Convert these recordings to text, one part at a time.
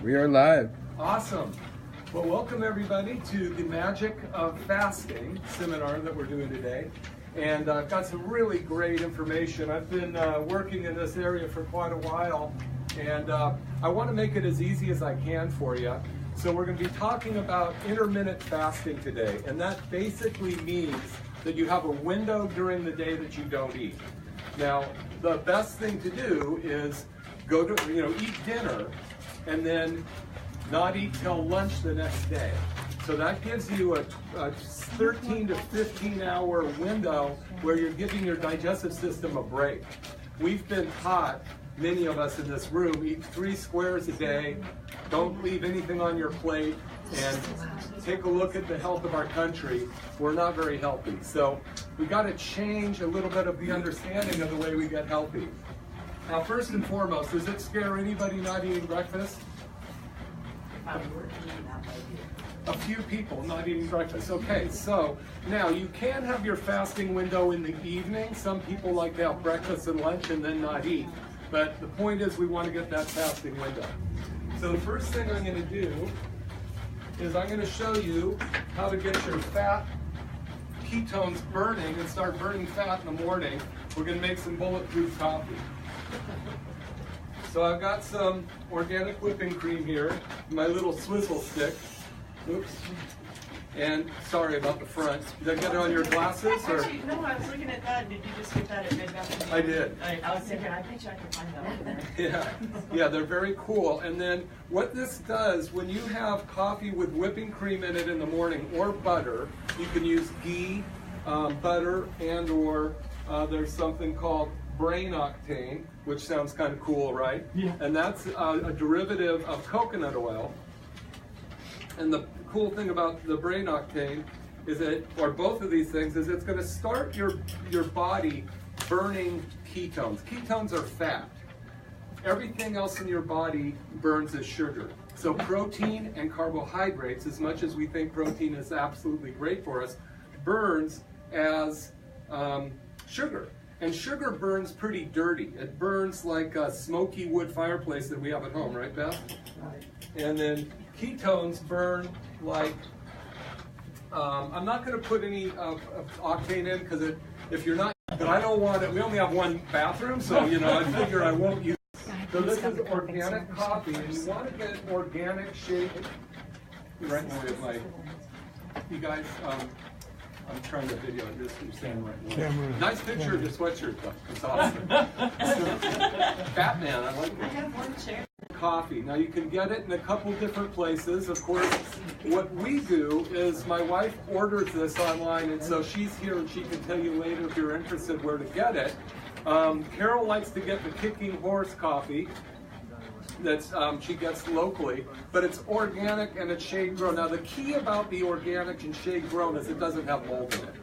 We are live. Awesome. Well, welcome everybody to the Magic of Fasting seminar that we're doing today. And I've got some really great information. I've been working in this area for quite a while, and I want to make it as easy as I can for you. So we're going to be talking about intermittent fasting today, and that basically means that you have a window during the day that you don't eat. Now, the best thing to do is go to, eat dinner and then not eat till lunch the next day. So that gives you a 13 to 15 hour window where you're giving your digestive system a break. We've been taught, many of us in this room, eat 3 squares a day, don't leave anything on your plate, and take a look at the health of our country. We're not very healthy. So we got to change a little bit of the understanding of the way we get healthy. Now, first and foremost, does it scare anybody not eating breakfast? A few people not eating breakfast. Okay, so now you can have your fasting window in the evening. Some people like to have breakfast and lunch and then not eat. But the point is we want to get that fasting window. So the first thing I'm going to do is I'm going to show you how to get your fat ketones burning and start burning fat in the morning. We're going to make some bulletproof coffee. So I've got some organic whipping cream here, my little swizzle stick. Oops. And sorry about the front. Did I get it on your glasses? Or? Actually, no, I was looking at that. Did you just get that at Bed Bath & Beyond? I did. I was thinking, I bet you I could find that over Yeah, there. yeah, they're very cool. And then what this does, when you have coffee with whipping cream in it in the morning or butter, you can use ghee, butter, and or there's something called brain octane, which sounds kind of cool, right? Yeah. And that's a derivative of coconut oil. And the cool thing about the brain octane is that, or both of these things, is it's going to start your body burning ketones. Ketones are fat. Everything else in your body burns as sugar. So protein and carbohydrates, as much as we think protein is absolutely great for us, burns as sugar. And sugar burns pretty dirty. It burns like a smoky wood fireplace that we have at home, right, Beth? Right. And then ketones burn like, I'm not going to put any octane in because if you're not, but I don't want it. We only have one bathroom, so I figure I won't use it. So this is organic coffee, and you want to get organic shade. Right in the way of my, you guys, I'm trying to video this. You're saying right now. Nice picture of your sweatshirt, though. It's awesome. Batman, I like it. I have one chair. Coffee. Now you can get it in a couple different places. Of course, what we do is my wife orders this online, and so she's here and she can tell you later if you're interested where to get it. Carol likes to get the Kicking Horse coffee that's she gets locally, but it's organic and it's shade grown. Now the key about the organic and shade grown is it doesn't have mold in it.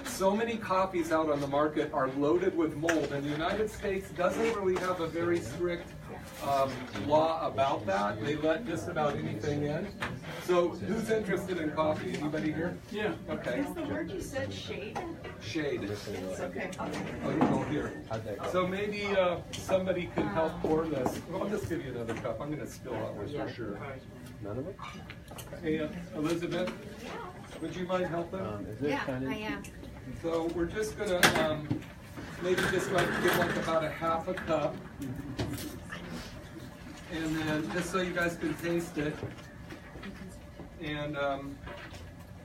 So many coffees out on the market are loaded with mold, and the United States doesn't really have a very strict law about that. They let just about anything in. So who's interested in coffee? Anybody here? Yeah. Okay. Is the word you said shade? Shade. It's okay. Oh, you go here. So maybe somebody could help pour this. Well, I'll just give you another cup. I'm going to spill out with for sure. None of it? Hey, Elizabeth, would you mind helping? Yeah, I am. So we're just going to maybe just give like about a half a cup. And then just so you guys can taste it. And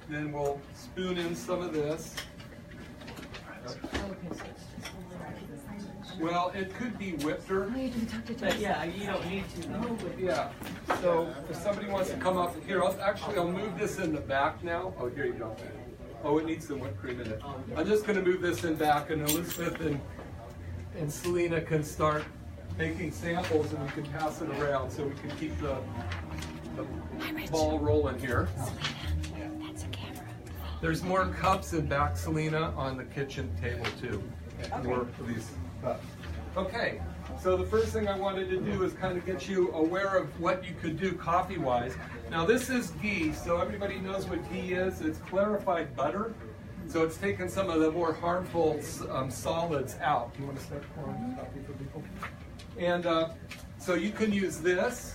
then we'll spoon in some of this. Well, it could be whipper. But yeah, you don't need to. No. Yeah. So if somebody wants to come up here, I'll move this in the back now. Oh, here you go. Oh, it needs some whipped cream in it. I'm just going to move this in back, and Elizabeth and Selena can start making samples, and we can pass it around so we can keep the ball rolling here. That's a camera. There's more cups in back, Selena, on the kitchen table too. More of these cups. Okay, so the first thing I wanted to do is kind of get you aware of what you could do coffee-wise. Now this is ghee, so everybody knows what ghee is. It's clarified butter. So it's taken some of the more harmful solids out. Do you want to start pouring coffee for people? And so you can use this,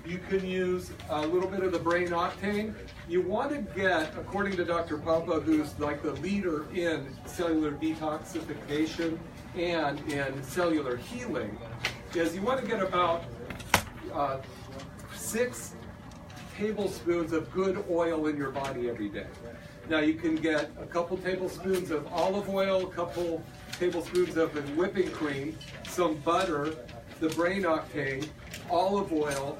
You can use a little bit of the brain octane. You want to get, according to Dr. Pampa, who's like the leader in cellular detoxification and in cellular healing, is you want to get about 6 tablespoons of good oil in your body every day. Now you can get a couple tablespoons of olive oil, a couple tablespoons of whipping cream, some butter, the brain octane, olive oil,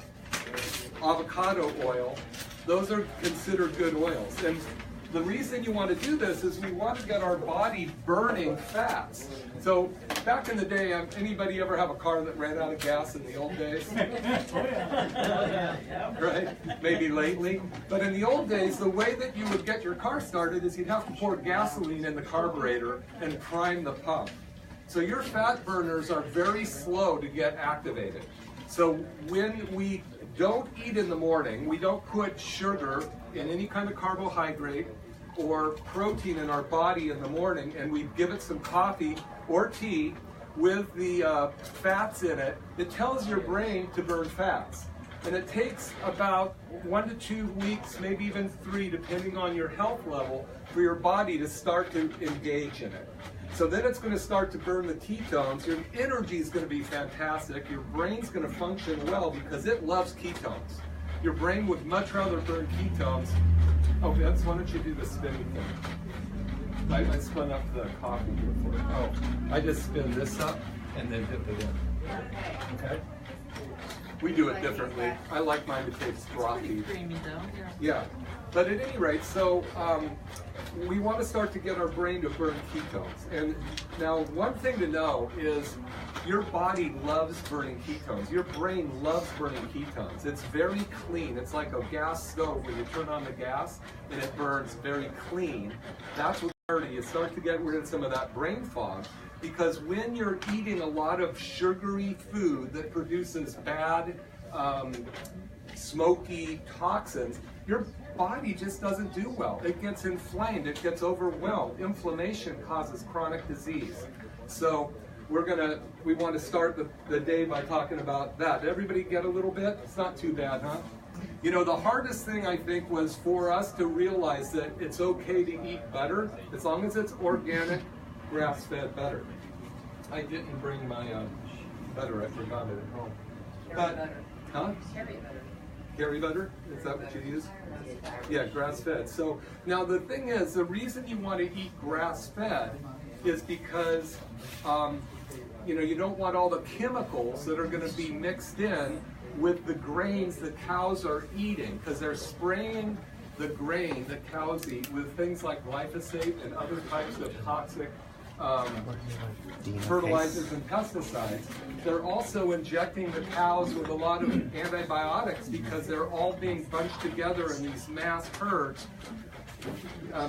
avocado oil. Those are considered good oils. And the reason you want to do this is we want to get our body burning fats. So back in the day, anybody ever have a car that ran out of gas in the old days? Right? Maybe lately. But in the old days, the way that you would get your car started is you'd have to pour gasoline in the carburetor and prime the pump. So your fat burners are very slow to get activated. So when we don't eat in the morning, we don't put sugar in any kind of carbohydrate or protein in our body in the morning, and we give it some coffee or tea with the fats in it, it tells your brain to burn fats. And it takes about 1 to 2 weeks, maybe even 3, depending on your health level, for your body to start to engage in it. So then it's going to start to burn the ketones. Your energy is going to be fantastic. Your brain's going to function well because it loves ketones. Your brain would much rather burn ketones. Oh, Vince, why don't you do the spinning thing? I spun up the coffee here for you. Oh, I just spin this up and then dip it in. Okay? We do it differently. I like mine to taste frothy. Creamy though. Yeah. But at any rate, so we want to start to get our brain to burn ketones. And now one thing to know is your body loves burning ketones. Your brain loves burning ketones. It's very clean. It's like a gas stove where you turn on the gas and it burns very clean. That's what you start to get rid of some of that brain fog. Because when you're eating a lot of sugary food that produces bad, smoky toxins, your body just doesn't do well. It gets inflamed, it gets overwhelmed. Inflammation causes chronic disease. So we want to start the day by talking about that. Did everybody get a little bit? It's not too bad, huh? You know, the hardest thing I think was for us to realize that it's okay to eat butter as long as it's organic, grass-fed butter. I didn't bring my butter, I forgot it at home. But, huh? Dairy butter? Is that what you use? Yeah, grass-fed. So now the thing is, the reason you want to eat grass-fed is because you know, you don't want all the chemicals that are going to be mixed in with the grains that cows are eating, because they're spraying the grain that cows eat with things like glyphosate and other types of toxic fertilizers and pesticides. They're also injecting the cows with a lot of antibiotics because they're all being bunched together in these mass herds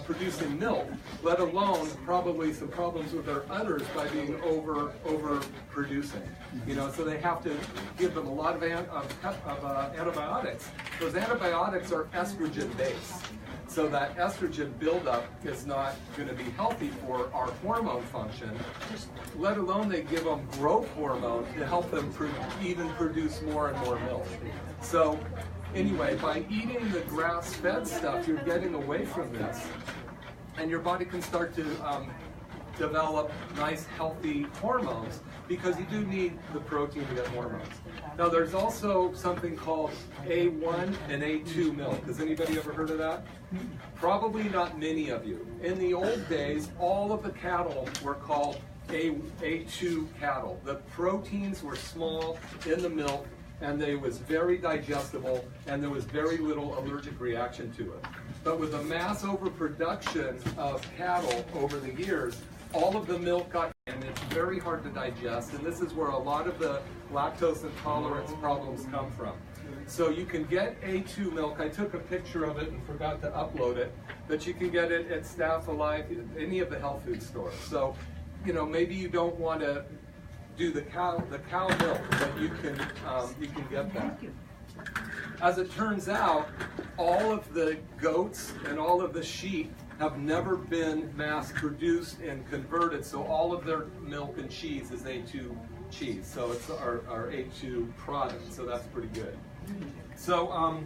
producing milk, let alone probably some problems with their udders by being over producing. You know, so they have to give them a lot of antibiotics. Those antibiotics are estrogen based. So that estrogen buildup is not going to be healthy for our hormone function, let alone they give them growth hormone to help them even produce more and more milk. So anyway, by eating the grass-fed stuff, you're getting away from this, and your body can start to develop nice, healthy hormones, because you do need the protein to get hormones. Now, there's also something called A1 and A2 milk. Has anybody ever heard of that? Probably not many of you. In the old days, all of the cattle were called A2 cattle. The proteins were small in the milk, and they was very digestible, and there was very little allergic reaction to it. But with the mass overproduction of cattle over the years, all of the milk got, and it's very hard to digest, and this is where a lot of the lactose intolerance problems come from. So you can get A2 milk. I took a picture of it and forgot to upload it, but you can get it at Staff Alive, any of the health food stores. So, you know, maybe you don't want to do the cow milk, but you can get that. As it turns out, all of the goats and all of the sheep have never been mass produced and converted, so all of their milk and cheese is A2 cheese. So it's our A2 product, so that's pretty good. So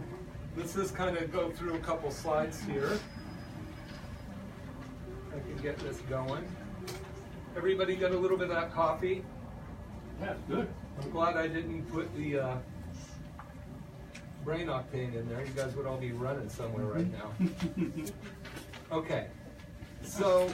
let's just kind of go through a couple slides here. I can get this going. Everybody got a little bit of that coffee? Yeah, good. I'm glad I didn't put the brain octane in there. You guys would all be running somewhere right now. Okay, so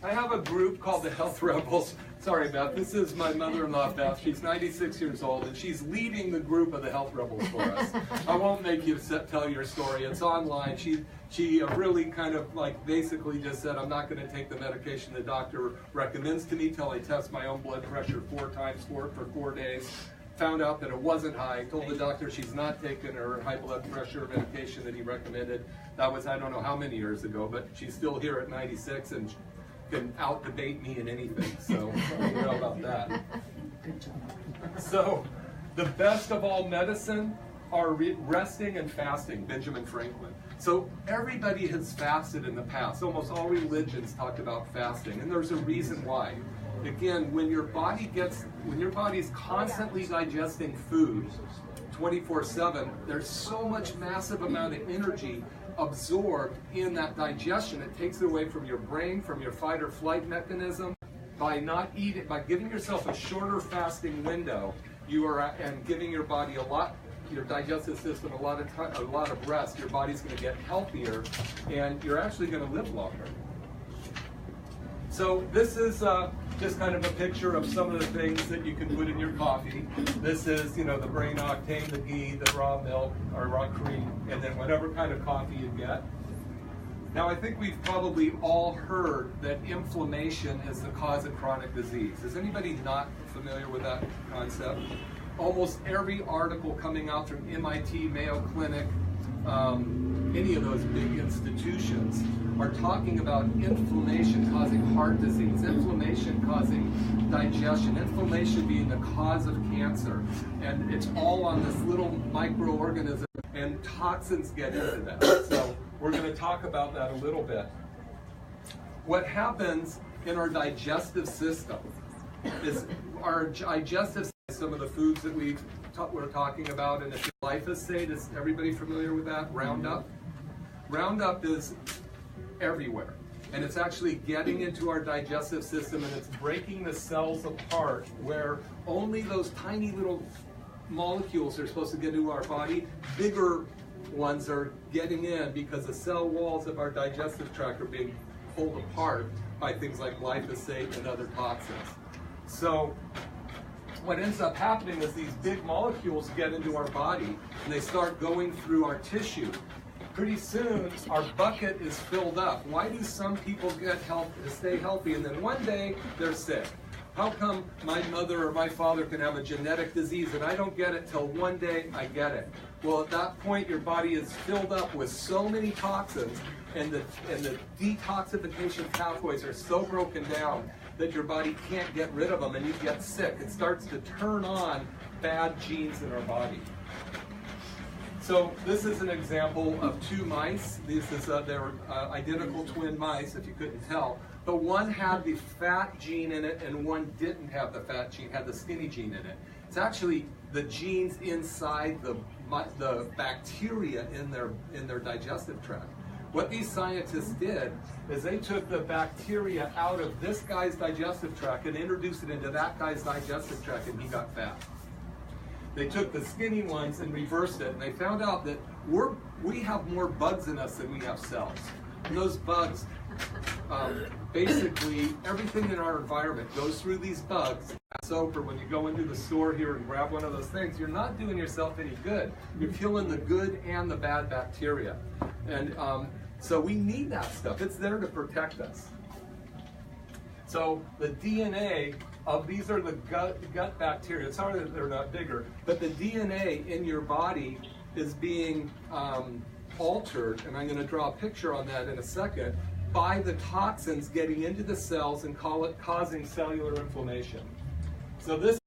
I have a group called the Health Rebels. Sorry, Beth. This is my mother-in-law, Beth. She's 96 years old, and she's leading the group of the Health Rebels for us. I won't make you tell your story. It's online. She really kind of like basically just said, I'm not going to take the medication the doctor recommends to me till I test my own blood pressure 4 times for 4 days. Found out that it wasn't high. Told the doctor she's not taking her high blood pressure medication that he recommended. That was, I don't know how many years ago, but she's still here at 96 and can out-debate me in anything, so I don't know about that. So, the best of all medicine are resting and fasting, Benjamin Franklin. So everybody has fasted in the past. Almost all religions talked about fasting, and there's a reason why. Again, when your body's constantly digesting food 24/7, there's so much massive amount of energy absorbed in that digestion. It takes it away from your brain, from your fight or flight mechanism. By not eating, by giving yourself a shorter fasting window, you are and giving your body your digestive system a lot of rest. Your body's going to get healthier, and you're actually going to live longer. So this is just kind of a picture of some of the things that you can put in your coffee. This is, the brain octane, the ghee, the raw milk, or raw cream, and then whatever kind of coffee you get. Now, I think we've probably all heard that inflammation is the cause of chronic disease. Is anybody not familiar with that concept? Almost every article coming out from MIT, Mayo Clinic, any of those big institutions are talking about inflammation causing heart disease, inflammation causing digestion, inflammation being the cause of cancer. And it's all on this little microorganism, and toxins get into that. So we're going to talk about that a little bit. What happens in our digestive system is our digestive system of the foods that we're talking about, and it's glyphosate. Is everybody familiar with that? Roundup? Roundup is everywhere, and it's actually getting into our digestive system, and it's breaking the cells apart where only those tiny little molecules are supposed to get into our body. Bigger ones are getting in because the cell walls of our digestive tract are being pulled apart by things like glyphosate and other toxins. So what ends up happening is these big molecules get into our body, and they start going through our tissue. Pretty soon, our bucket is filled up. Why do some people stay healthy, and then one day they're sick? How come my mother or my father can have a genetic disease and I don't get it till one day I get it? Well, at that point, your body is filled up with so many toxins, and the detoxification pathways are so broken down that your body can't get rid of them, and you get sick. It starts to turn on bad genes in our body. So this is an example of 2 mice. They were identical twin mice, if you couldn't tell. But one had the fat gene in it, and one didn't have the fat gene, had the skinny gene in it. It's actually the genes inside the bacteria in their digestive tract. What these scientists did is they took the bacteria out of this guy's digestive tract and introduced it into that guy's digestive tract, and he got fat. They took the skinny ones and reversed it, and they found out that we have more bugs in us than we have cells. And those bugs, basically everything in our environment goes through these bugs. Soap, or when you go into the store here and grab one of those things, you're not doing yourself any good. You're killing the good and the bad bacteria. And so we need that stuff. It's there to protect us. So the DNA of these are the gut bacteria. Sorry that they're not bigger, but the DNA in your body is being altered, and I'm going to draw a picture on that in a second, by the toxins getting into the cells and causing cellular inflammation. So this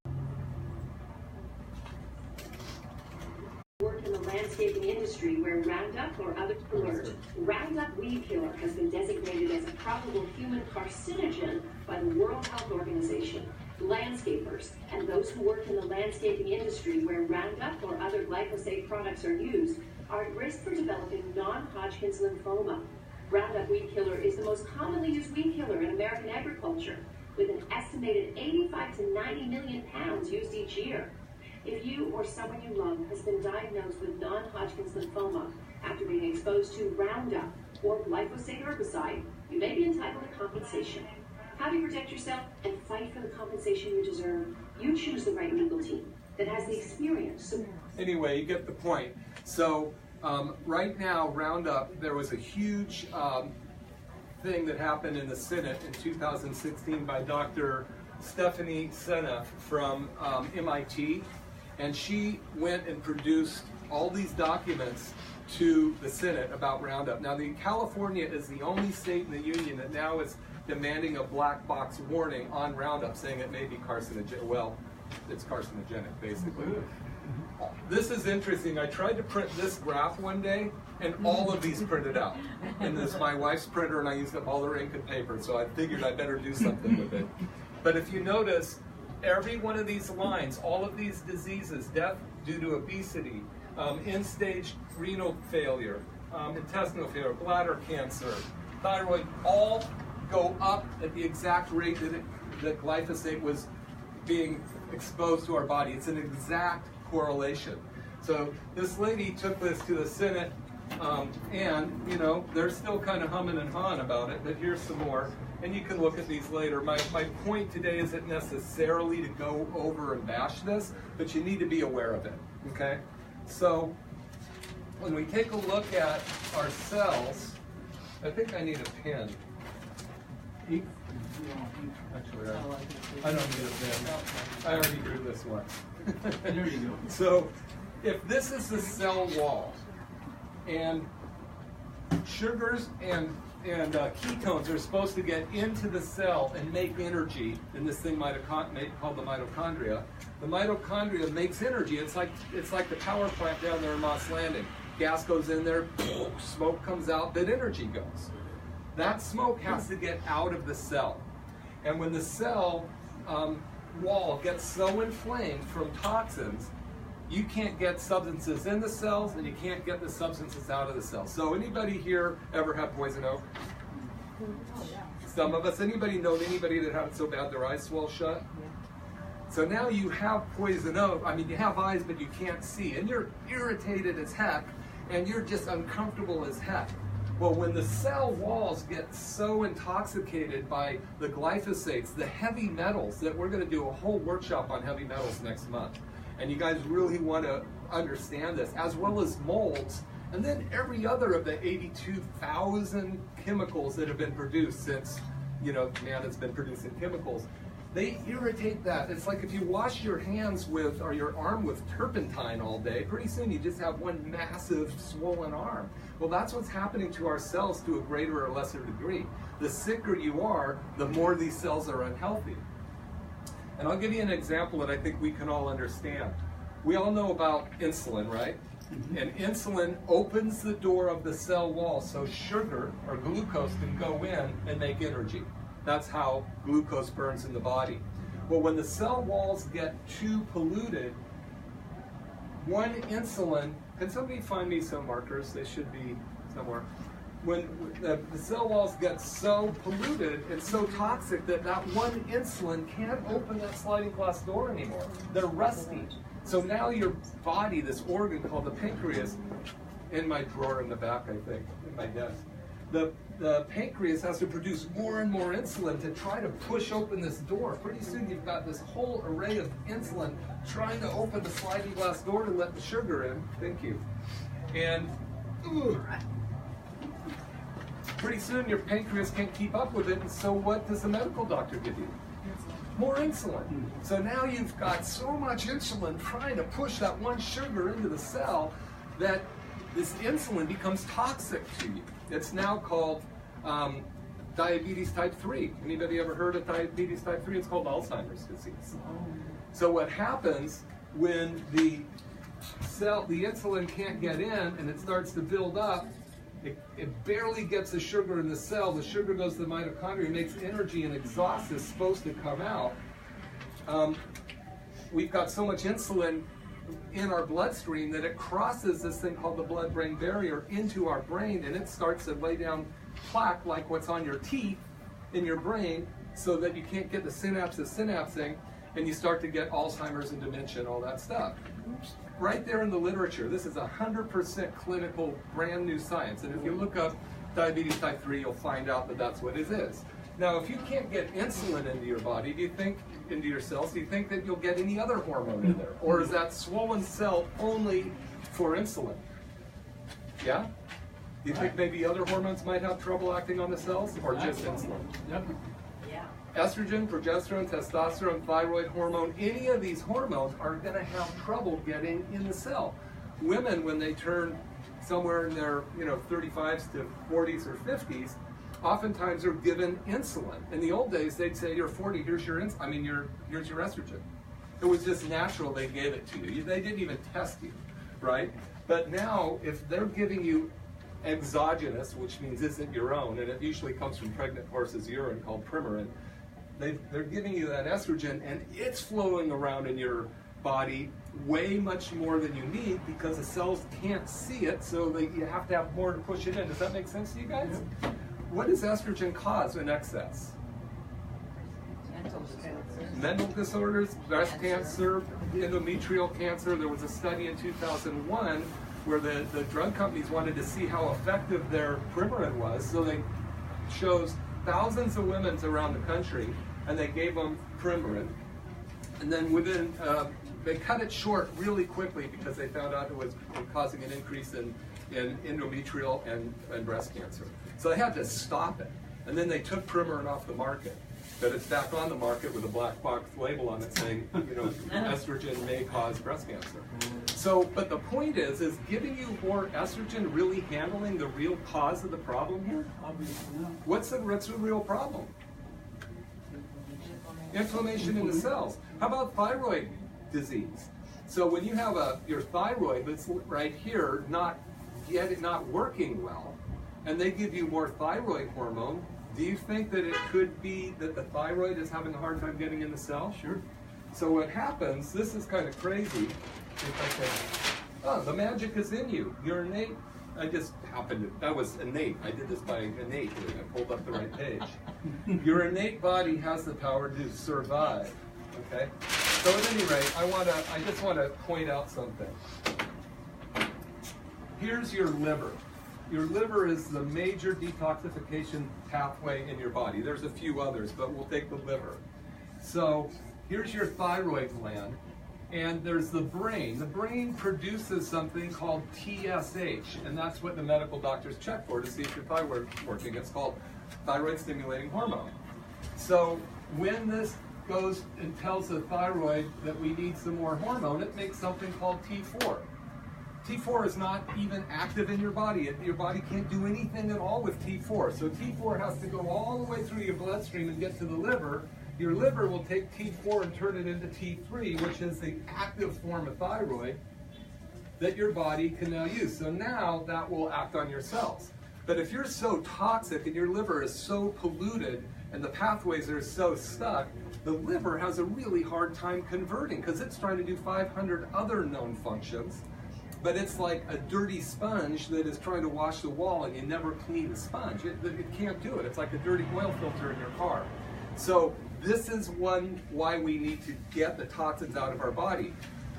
work in the landscaping industry where Roundup or other alert. Roundup Weed Killer has been designated as a probable human carcinogen by the World Health Organization. Landscapers and those who work in the landscaping industry where Roundup or other glyphosate products are used are at risk for developing non-Hodgkin's lymphoma. Roundup weed killer is the most commonly used weed killer in American agriculture, with an estimated 85 to 90 million pounds used each year. If you or someone you love has been diagnosed with non-Hodgkin's lymphoma after being exposed to Roundup or glyphosate herbicide, you may be entitled to compensation. How do you protect yourself and fight for the compensation you deserve? You choose the right legal team that has the experience. Anyway, you get the point. So right now, Roundup, there was a huge thing that happened in the Senate in 2016 by Dr. Stephanie Seneff from MIT, and she went and produced all these documents to the Senate about Roundup. Now, California is the only state in the union that now is demanding a black box warning on Roundup, saying it may be carcinogenic. Well, it's carcinogenic, basically. This is interesting. I tried to print this graph one day, and all of these printed out. And this is my wife's printer, and I used up all her ink and paper, so I figured I better do something with it. But if you notice, every one of these lines, all of these diseases, death due to obesity, end-stage renal failure, intestinal failure, bladder cancer, thyroid, all go up at the exact rate that glyphosate was being exposed to our body. It's an exact correlation. So this lady took this to the Senate, and you know, they're still kind of humming and hawing about it, but here's some more. And you can look at these later. My point today isn't necessarily to go over and bash this, but you need to be aware of it, okay? So when we take a look at our cells, I think I need a pen. Actually, I don't need a pen. I already drew this one. There you go. So if this is the cell wall, and sugars and ketones are supposed to get into the cell and make energy in this thing called the mitochondria. The mitochondria makes energy. It's like the power plant down there in Moss Landing. Gas goes in there, smoke comes out, but energy goes. That smoke has to get out of the cell. And when the cell wall gets so inflamed from toxins, you can't get substances in the cells, and you can't get the substances out of the cells. So anybody here ever have poison oak? Some of us. Anybody know anybody that had it so bad their eyes swell shut? So now you have poison oak. I mean, you have eyes, but you can't see, and you're irritated as heck, and you're just uncomfortable as heck. Well, when the cell walls get so intoxicated by the glyphosates, the heavy metals, that we're going to do a whole workshop on heavy metals next month. And you guys really want to understand this, as well as molds, and then every other of the 82,000 chemicals that have been produced since, you know, man has been producing chemicals. They irritate that. It's like if you wash your hands with, or your arm with turpentine all day, pretty soon you just have one massive swollen arm. Well, that's what's happening to our cells to a greater or lesser degree. The sicker you are, the more these cells are unhealthy. And I'll give you an example that I think we can all understand. We all know about insulin, right? And insulin opens the door of the cell wall so sugar or glucose can go in and make energy. That's how glucose burns in the body. Well, when the cell walls get too polluted, one insulin, can somebody find me some markers? They should be somewhere. When the cell walls get so polluted and so toxic that one insulin can't open that sliding glass door anymore. They're rusty. So now your body, this organ called the pancreas, in my drawer in the back, I think, in my desk, the pancreas has to produce more and more insulin to try to push open this door. Pretty soon you've got this whole array of insulin trying to open the sliding glass door to let the sugar in. Thank you. And pretty soon your pancreas can't keep up with it, and so what does the medical doctor give you? More insulin. So now you've got so much insulin trying to push that one sugar into the cell that this insulin becomes toxic to you. It's now called diabetes type 3. Anybody ever heard of diabetes type 3? It's called Alzheimer's disease. So what happens when the insulin can't get in and it starts to build up, it barely gets the sugar in the cell. The sugar goes to the mitochondria, makes energy, and exhaust is supposed to come out. we've got so much insulin in our bloodstream that it crosses this thing called the blood-brain barrier into our brain, and it starts to lay down plaque like what's on your teeth in your brain, so that you can't get the synapses synapsing, and you start to get Alzheimer's and dementia and all that stuff. Right there in the literature, this is 100% clinical, brand new science, and if you look up diabetes type 3, you'll find out that that's what it is. Now, if you can't get insulin into your body, into your cells, do you think that you'll get any other hormone in there? Or is that swollen cell only for insulin? Yeah? Do you think maybe other hormones might have trouble acting on the cells, or just insulin? Yep. Yeah. Estrogen, progesterone, testosterone, thyroid hormone, any of these hormones are going to have trouble getting in the cell. Women, when they turn somewhere in their 35s to 40s or 50s, oftentimes are given insulin. In the old days, they'd say, "You're 40, here's your here's your estrogen." It was just natural; they gave it to you. They didn't even test you, right? But now, if they're giving you exogenous, which means isn't your own, and it usually comes from pregnant horses' urine called Premarin, they're giving you that estrogen, and it's flowing around in your body way much more than you need because the cells can't see it, so you have to have more to push it in. Does that make sense to you guys? Yep. What does estrogen cause in excess? Mental disorders, breast cancer, endometrial cancer. There was a study in 2001 where the drug companies wanted to see how effective their Premarin was, so they chose thousands of women around the country, and they gave them Premarin, and then they cut it short really quickly because they found out it was causing an increase in endometrial and breast cancer. So they had to stop it, and then they took Premarin off the market. But it's back on the market with a black box label on it saying, estrogen may cause breast cancer. So, but the point is giving you more estrogen really handling the real cause of the problem here? Obviously not. What's the real problem? Inflammation in the cells. How about thyroid disease? So when you have your thyroid that's right here not working well, and they give you more thyroid hormone, do you think that it could be that the thyroid is having a hard time getting in the cell? Sure. So what happens, this is kind of crazy, the magic is in you. Your innate, that was innate. I did this by innate, I pulled up the right page. Your innate body has the power to survive, okay? So at any rate, I just want to point out something. Here's your liver. Your liver is the major detoxification pathway in your body. There's a few others, but we'll take the liver. So here's your thyroid gland, and there's the brain. The brain produces something called TSH, and that's what the medical doctors check for to see if your thyroid is working. It's called thyroid stimulating hormone. So when this goes and tells the thyroid that we need some more hormone, it makes something called T4. T4 is not even active in your body. Your body can't do anything at all with T4. So T4 has to go all the way through your bloodstream and get to the liver. Your liver will take T4 and turn it into T3, which is the active form of thyroid that your body can now use. So now that will act on your cells. But if you're so toxic and your liver is so polluted and the pathways are so stuck, the liver has a really hard time converting because it's trying to do 500 other known functions. But it's like a dirty sponge that is trying to wash the wall, and you never clean the sponge. It can't do it. It's like a dirty oil filter in your car. So this is why we need to get the toxins out of our body.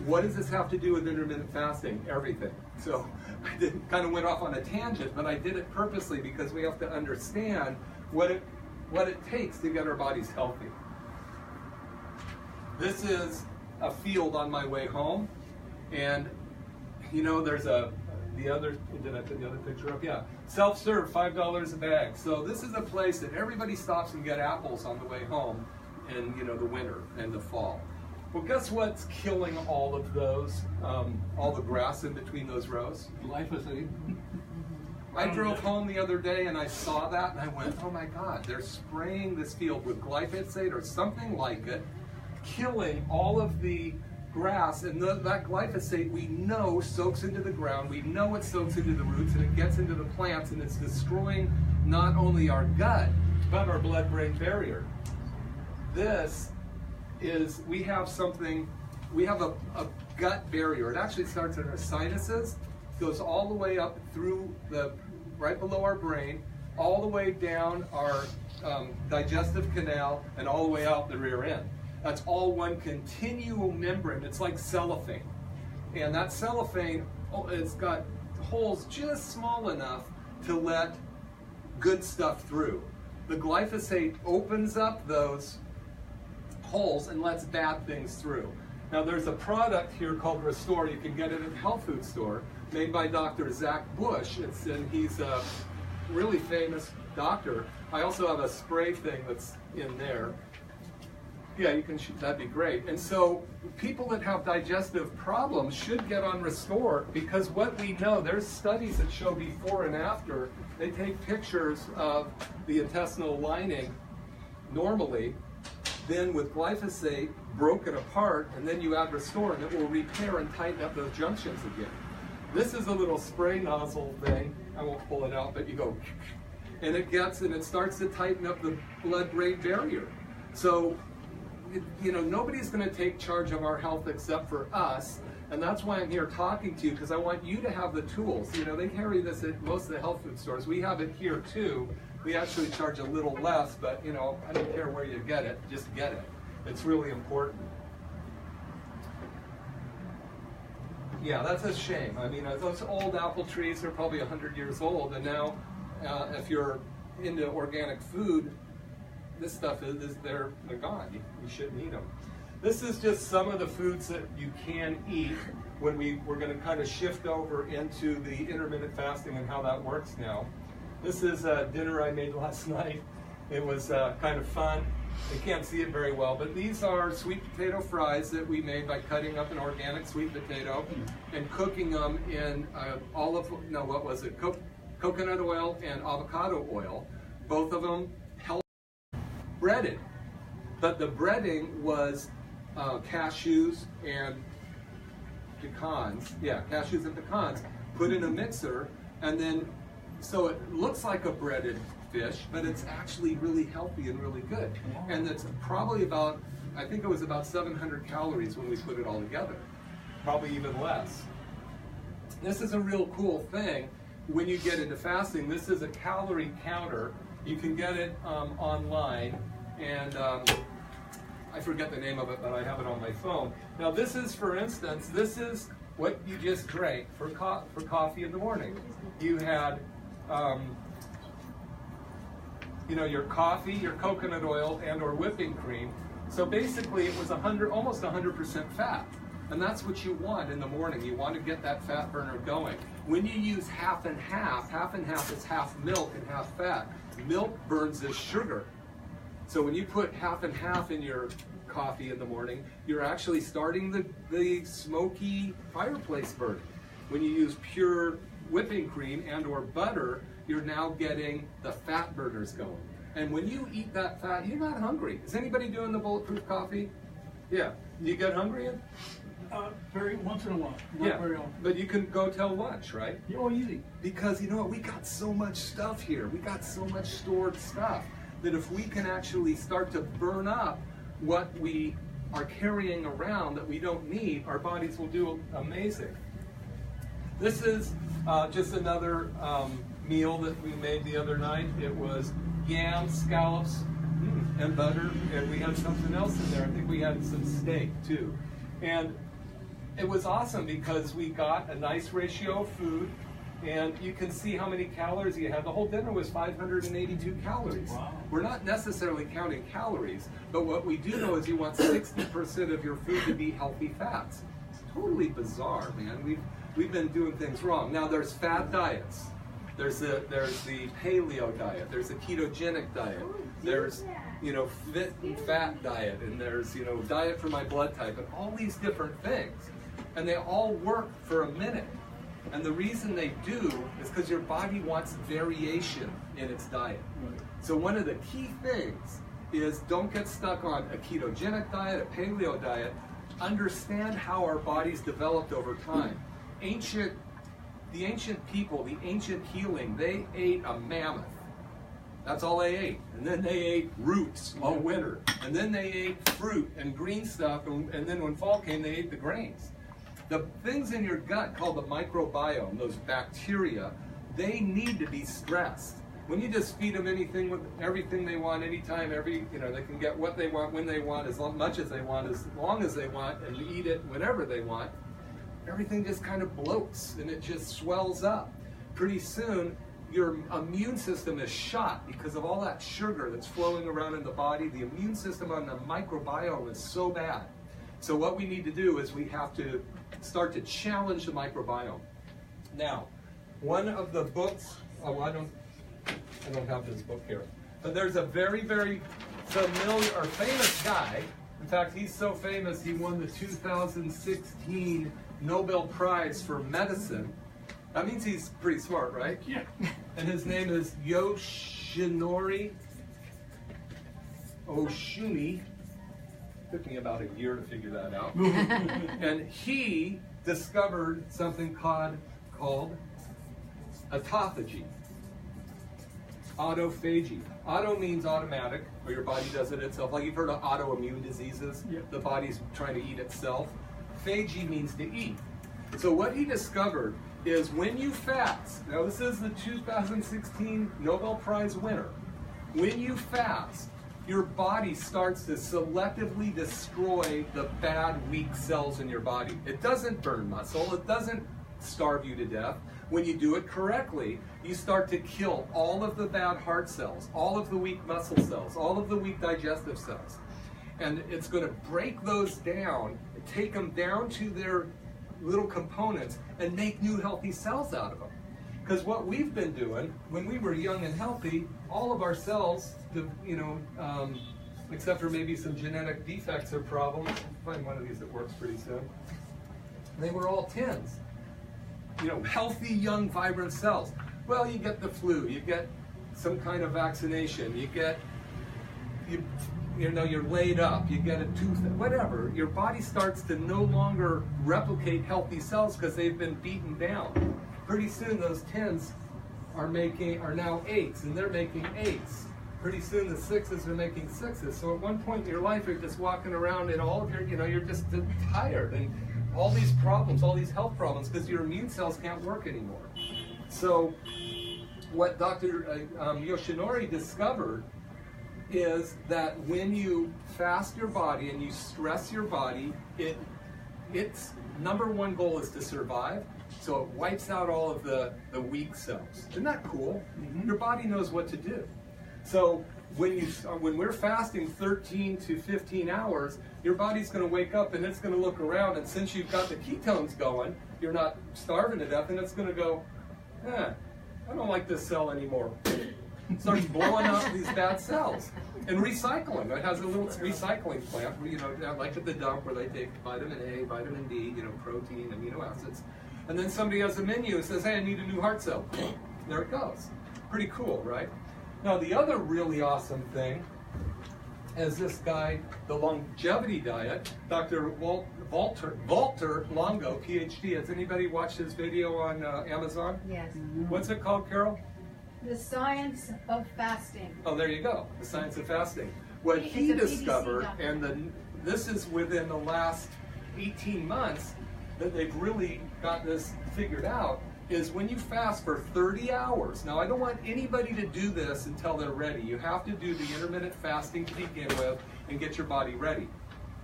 What does this have to do with intermittent fasting? Everything. So I kind of went off on a tangent, but I did it purposely because we have to understand what it takes to get our bodies healthy. This is a field on my way home, and there's did I put the other picture up? Yeah. Self-serve, $5 a bag. So this is a place that everybody stops and get apples on the way home in, the winter and the fall. Well, guess what's killing all of those, all the grass in between those rows? Glyphosate. I drove home the other day and I saw that and I went, oh my God, they're spraying this field with glyphosate or something like it, killing all of the grass, and that glyphosate we know soaks into the ground, we know it soaks into the roots, and it gets into the plants, and it's destroying not only our gut, but our blood-brain barrier. This is we have a gut barrier. It actually starts in our sinuses, goes all the way up through right below our brain, all the way down our digestive canal, and all the way out the rear end. That's all one continual membrane. It's like cellophane. And that cellophane, it's got holes just small enough to let good stuff through. The glyphosate opens up those holes and lets bad things through. Now there's a product here called Restore. You can get it at a health food store, made by Dr. Zach Bush. He's a really famous doctor. I also have a spray thing that's in there. Yeah, you can shoot, that'd be great. And so people that have digestive problems should get on Restore, because what we know, there's studies that show before and after. They take pictures of the intestinal lining normally, then with glyphosate broken apart, and then you add Restore, and it will repair and tighten up those junctions again. This is a little spray nozzle thing. I won't pull it out, but you go, and it starts to tighten up the blood-brain barrier. So, nobody's going to take charge of our health except for us, and that's why I'm here talking to you, because I want you to have the tools. They carry this at most of the health food stores. We have it here too. We actually charge a little less, but I don't care where you get it, just get it. It's really important. Yeah, that's a shame. I mean, those old apple trees are probably 100 years old, and now if you're into organic food, this stuff they're gone. You shouldn't eat them. This is just some of the foods that you can eat when we're going to kind of shift over into the intermittent fasting and how that works now. This is a dinner I made last night. It was kind of fun. You can't see it very well, but these are sweet potato fries that we made by cutting up an organic sweet potato and cooking them in coconut oil and avocado oil. Both of them breaded, but the breading was cashews and pecans. Yeah, cashews and pecans put in a mixer, and then so it looks like a breaded fish, but it's actually really healthy and really good. And it's probably I think it was about 700 calories when we put it all together, probably even less. This is a real cool thing when you get into fasting. This is a calorie counter. You can get it online, and I forget the name of it, but I have it on my phone. Now this is, for instance, this is what you just drank for coffee in the morning. You had your coffee, your coconut oil, and or whipping cream. So basically it was almost 100% fat. And that's what you want in the morning. You want to get that fat burner going. When you use half and half is half milk and half fat. Milk burns as sugar. So when you put half and half in your coffee in the morning, you're actually starting the smoky fireplace burning. When you use pure whipping cream and or butter, you're now getting the fat burners going. And when you eat that fat, you're not hungry. Is anybody doing the bulletproof coffee? Yeah. Do you get hungry? Very once in a while. Yeah, Not very often. but you can go till lunch, right? Oh, easy. Because you know what, we got so much stuff here. We got so much stored stuff that if we can actually start to burn up what we are carrying around that we don't need, our bodies will do amazing. This is just another meal that we made the other night. It was yams, scallops, and butter, and we had something else in there. I think we had some steak too. And it was awesome because we got a nice ratio of food, and you can see how many calories you had. The whole dinner was 582 calories. Wow. We're not necessarily counting calories, but what we do know is you want 60% of your food to be healthy fats. It's totally bizarre, man. We've been doing things wrong. Now there's fat diets. There's the paleo diet. There's a ketogenic diet. There's fit and fat diet, and there's diet for my blood type, and all these different things, and they all work for a minute. And the reason they do is because your body wants variation in its diet. So one of the key things is don't get stuck on a ketogenic diet, a paleo diet. Understand how our bodies developed over time. The ancient people, the ancient healing, they ate a mammoth. That's all they ate. And then they ate roots all winter. And then they ate fruit and green stuff. And then when fall came, they ate the grains. The things in your gut called the microbiome, those bacteria, they need to be stressed. When you just feed them anything with everything they want, anytime, they can get what they want, when they want, as much as they want, as long as they want, and eat it whenever they want, everything just kind of bloats and it just swells up. Pretty soon, your immune system is shot because of all that sugar that's flowing around in the body. The immune system on the microbiome is so bad. So what we need to do is we have to start to challenge the microbiome. Now, one of the books, I don't have this book here, but there's a very, very familiar or famous guy. In fact, he's so famous he won the 2016 Nobel Prize for Medicine. That means he's pretty smart, right? Yeah. And his name is Yoshinori Oshumi. Took me about a year to figure that out. And he discovered something called autophagy. Autophagy. Auto means automatic, or your body does it itself. Like you've heard of autoimmune diseases. Yep. The body's trying to eat itself. Phagy means to eat. So what he discovered is when you fast, now this is the 2016 Nobel Prize winner, when you fast, your body starts to selectively destroy the bad, weak cells in your body. It doesn't burn muscle. It doesn't starve you to death. When you do it correctly, you start to kill all of the bad heart cells, all of the weak muscle cells, all of the weak digestive cells. And it's going to break those down, take them down to their little components, and make new healthy cells out of them. Because what we've been doing, when we were young and healthy, all of our cells, except for maybe some genetic defects or problems, I'll find one of these that works pretty soon, they were all 10s. Healthy, young, vibrant cells. Well, you get the flu, you get some kind of vaccination, you're laid up, you get a tooth, whatever. Your body starts to no longer replicate healthy cells because they've been beaten down. Pretty soon those 10s are now 8s, and they're making 8s. Pretty soon the 6s are making 6s. So at one point in your life, you're just walking around and all of your, you're just tired and all these problems, all these health problems, because your immune cells can't work anymore. So what Dr. Yoshinori discovered is that when you fast your body and you stress your body, its number one goal is to survive. So it wipes out all of the weak cells. Isn't that cool? Mm-hmm. Your body knows what to do. So when we're fasting 13 to 15 hours, your body's going to wake up and it's going to look around, and since you've got the ketones going, you're not starving to death, and it's going to go, I don't like this cell anymore. It starts blowing out these bad cells and recycling. It has a little recycling plant, like at the dump where they take vitamin A, vitamin D, protein, amino acids. And then somebody has a menu and says, hey, I need a new heart cell. There it goes. Pretty cool, right? Now, the other really awesome thing is this guy, the longevity diet, Dr. Walter Longo, PhD. Has anybody watched his video on Amazon? Yes. What's it called, Carol? The Science of Fasting. Oh, there you go. The Science of Fasting. What he discovered, and this is within the last 18 months that they've really got this figured out, is when you fast for 30 hours. Now, I don't want anybody to do this until they're ready. You have to do the intermittent fasting to begin with and get your body ready.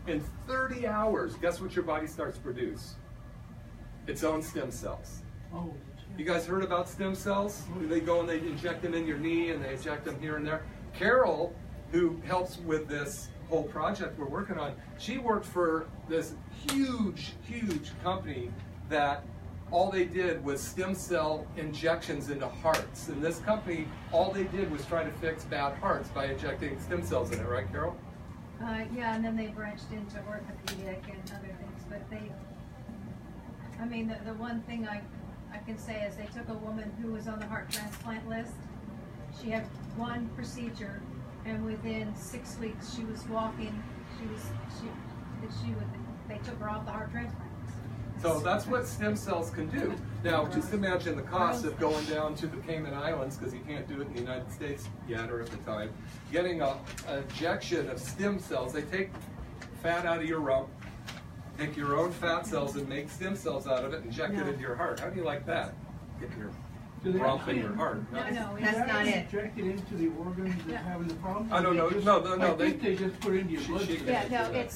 In 30 hours, guess what your body starts to produce? Its own stem cells. Oh. You guys heard about stem cells? They go and they inject them in your knee and they inject them here and there. Carol, who helps with this whole project we're working on, she worked for this huge, huge company that all they did was stem cell injections into hearts. And this company, all they did was try to fix bad hearts by injecting stem cells in it, right, Carol? Yeah, and then they branched into orthopedic and other things. But the one thing I can say is they took a woman who was on the heart transplant list. She had one procedure, and within 6 weeks she was walking. They took her off the heart transplant list. So that's what stem cells can do. Now, just imagine the cost of going down to the Cayman Islands, because you can't do it in the United States yet or at the time, getting an injection of stem cells. They take fat out of your rump, take your own fat cells and make stem cells out of it, inject it into your heart. How do you like that? Get your Do they rump in actually- your heart. No, That's not it. Inject it into the organs that's having the problem? I don't know. No, I think they just put it into your She- bloodstream. she- Yeah, no,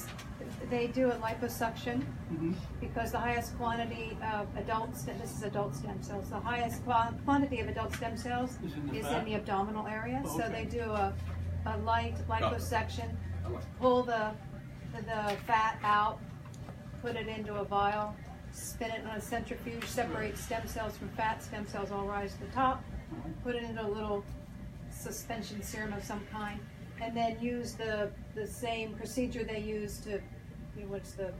they do a liposuction Mhm. because the highest quantity of this is adult stem cells, the highest quantity of adult stem cells Is in the is fat? in the abdominal area. Oh, So okay. they do a light liposuction, I like- pull the fat out, put it into a vial, spin it on a centrifuge, separate stem cells from fat, stem cells all rise to the top, put it into a little suspension serum of some kind, and then use the same procedure they use to, what's the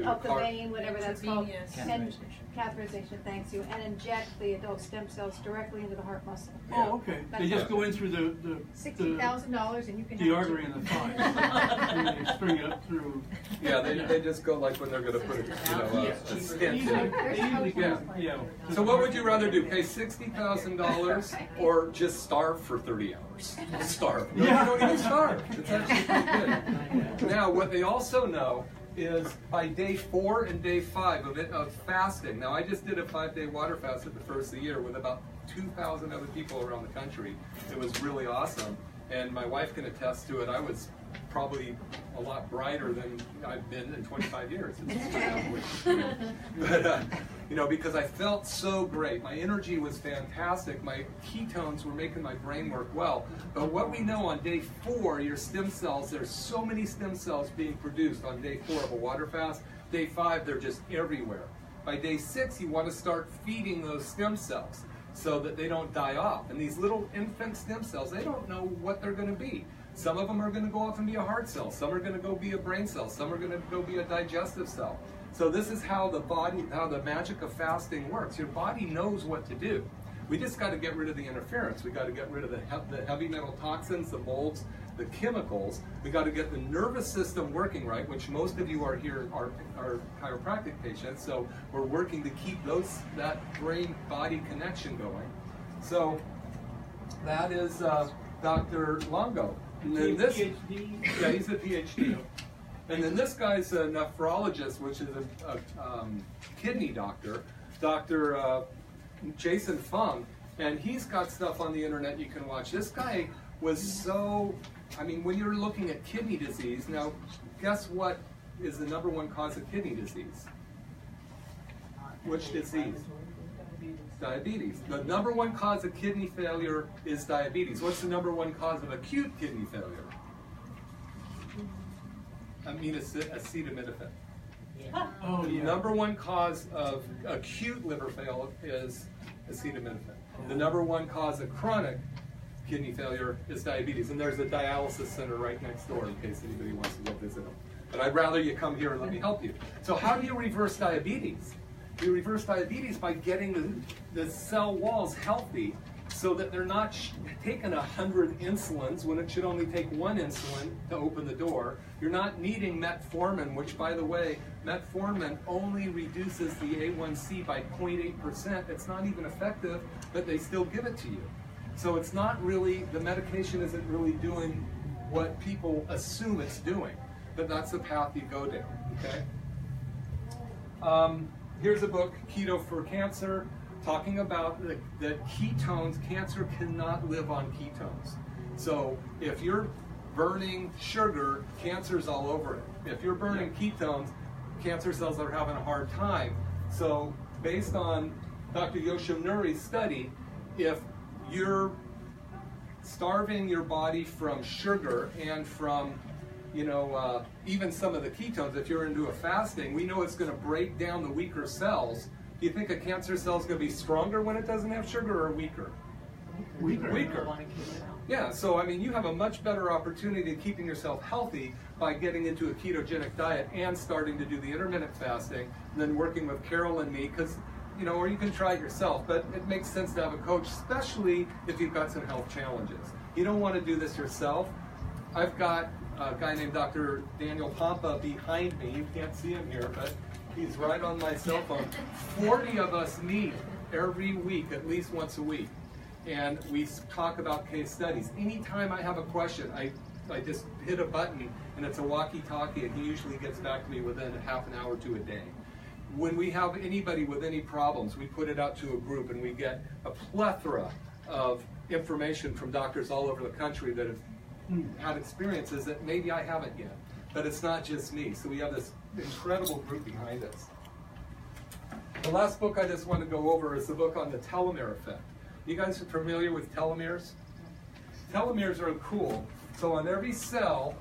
up the heart- vein, whatever that's called. Intravenous. And catheterization, thanks you, and inject the adult stem cells directly into the heart muscle. Oh, okay. They just go in through the $60,000 and you can the have artery in the thigh. And they string it up through. Yeah, they just go like when they're going to put a stent in. Yeah. So what would you rather do? Pay $60,000 or just starve for 30 hours? Starve. No, Yeah. you don't even starve. It's actually pretty good. Now, what they also know is by day 4 and day 5 of fasting. Now, I just did a 5-day water fast at the first of the year with about 2,000 other people around the country. It was really awesome. And my wife can attest to it. I was probably a lot brighter than I've been in 25 years. But, because I felt so great. My energy was fantastic. My ketones were making my brain work well. But what we know on day 4, your stem cells, there's so many stem cells being produced on day 4 of a water fast. Day 5, they're just everywhere. By day 6, you want to start feeding those stem cells so that they don't die off. And these little infant stem cells, they don't know what they're going to be. Some of them are going to go off and be a heart cell. Some are going to go be a brain cell. Some are going to go be a digestive cell. So this is how the magic of fasting works. Your body knows what to do. We just got to get rid of the interference. We got to get rid of the heavy metal toxins, the molds, the chemicals. We got to get the nervous system working right, which most of you are here are chiropractic patients. So we're working to keep that brain-body connection going. So that is Dr. Longo. And then this, PhD? yeah, he's a PhD. And then this guy's a nephrologist, which is a kidney doctor, Dr. Jason Fung, and he's got stuff on the internet you can watch. This guy was so, when you're looking at kidney disease, now guess what is the #1 cause of kidney disease? Which disease? Diabetes. The #1 cause of kidney failure is diabetes. What's the #1 cause of acute kidney failure? Acetaminophen. Oh, The yeah. #1 cause of acute liver failure is acetaminophen. The #1 cause of chronic kidney failure is diabetes. And there's a dialysis center right next door in case anybody wants to go visit them. But I'd rather you come here and let me help you. So how do you reverse diabetes? You reverse diabetes by getting the cell walls healthy so that they're not taking 100 insulins when it should only take 1 insulin to open the door. You're not needing metformin, which, by the way, metformin only reduces the A1C by 0.8%. It's not even effective, but they still give it to you. So it's not really, the medication isn't really doing what people assume it's doing, but that's the path you go down, okay? Here's a book, Keto for Cancer, talking about the ketones. Cancer cannot live on ketones. So if you're burning sugar, cancer's all over it. If you're burning ketones, cancer cells are having a hard time. So based on Dr. Yoshinori's study, if you're starving your body from sugar and from even some of the ketones, if you're into a fasting, we know it's going to break down the weaker cells. Do you think a cancer cell is going to be stronger when it doesn't have sugar or weaker? Weaker. Yeah, so you have a much better opportunity of keeping yourself healthy by getting into a ketogenic diet and starting to do the intermittent fasting, and then working with Carol and me, because or you can try it yourself, but it makes sense to have a coach, especially if you've got some health challenges. You don't want to do this yourself. I've got a guy named Dr. Daniel Pompa behind me. You can't see him here, but He's right on my cell phone. 40 of us meet every week, at least once a week. And we talk about case studies. Anytime I have a question, I just hit a button and it's a walkie-talkie, and he usually gets back to me within a half an hour to a day. When we have anybody with any problems, we put it out to a group and we get a plethora of information from doctors all over the country that have had experiences that maybe I haven't yet. But it's not just me. So we have this incredible group behind us. The last book I just want to go over is the book on the telomere effect. You guys are familiar with telomeres? Telomeres are cool. So on every cell,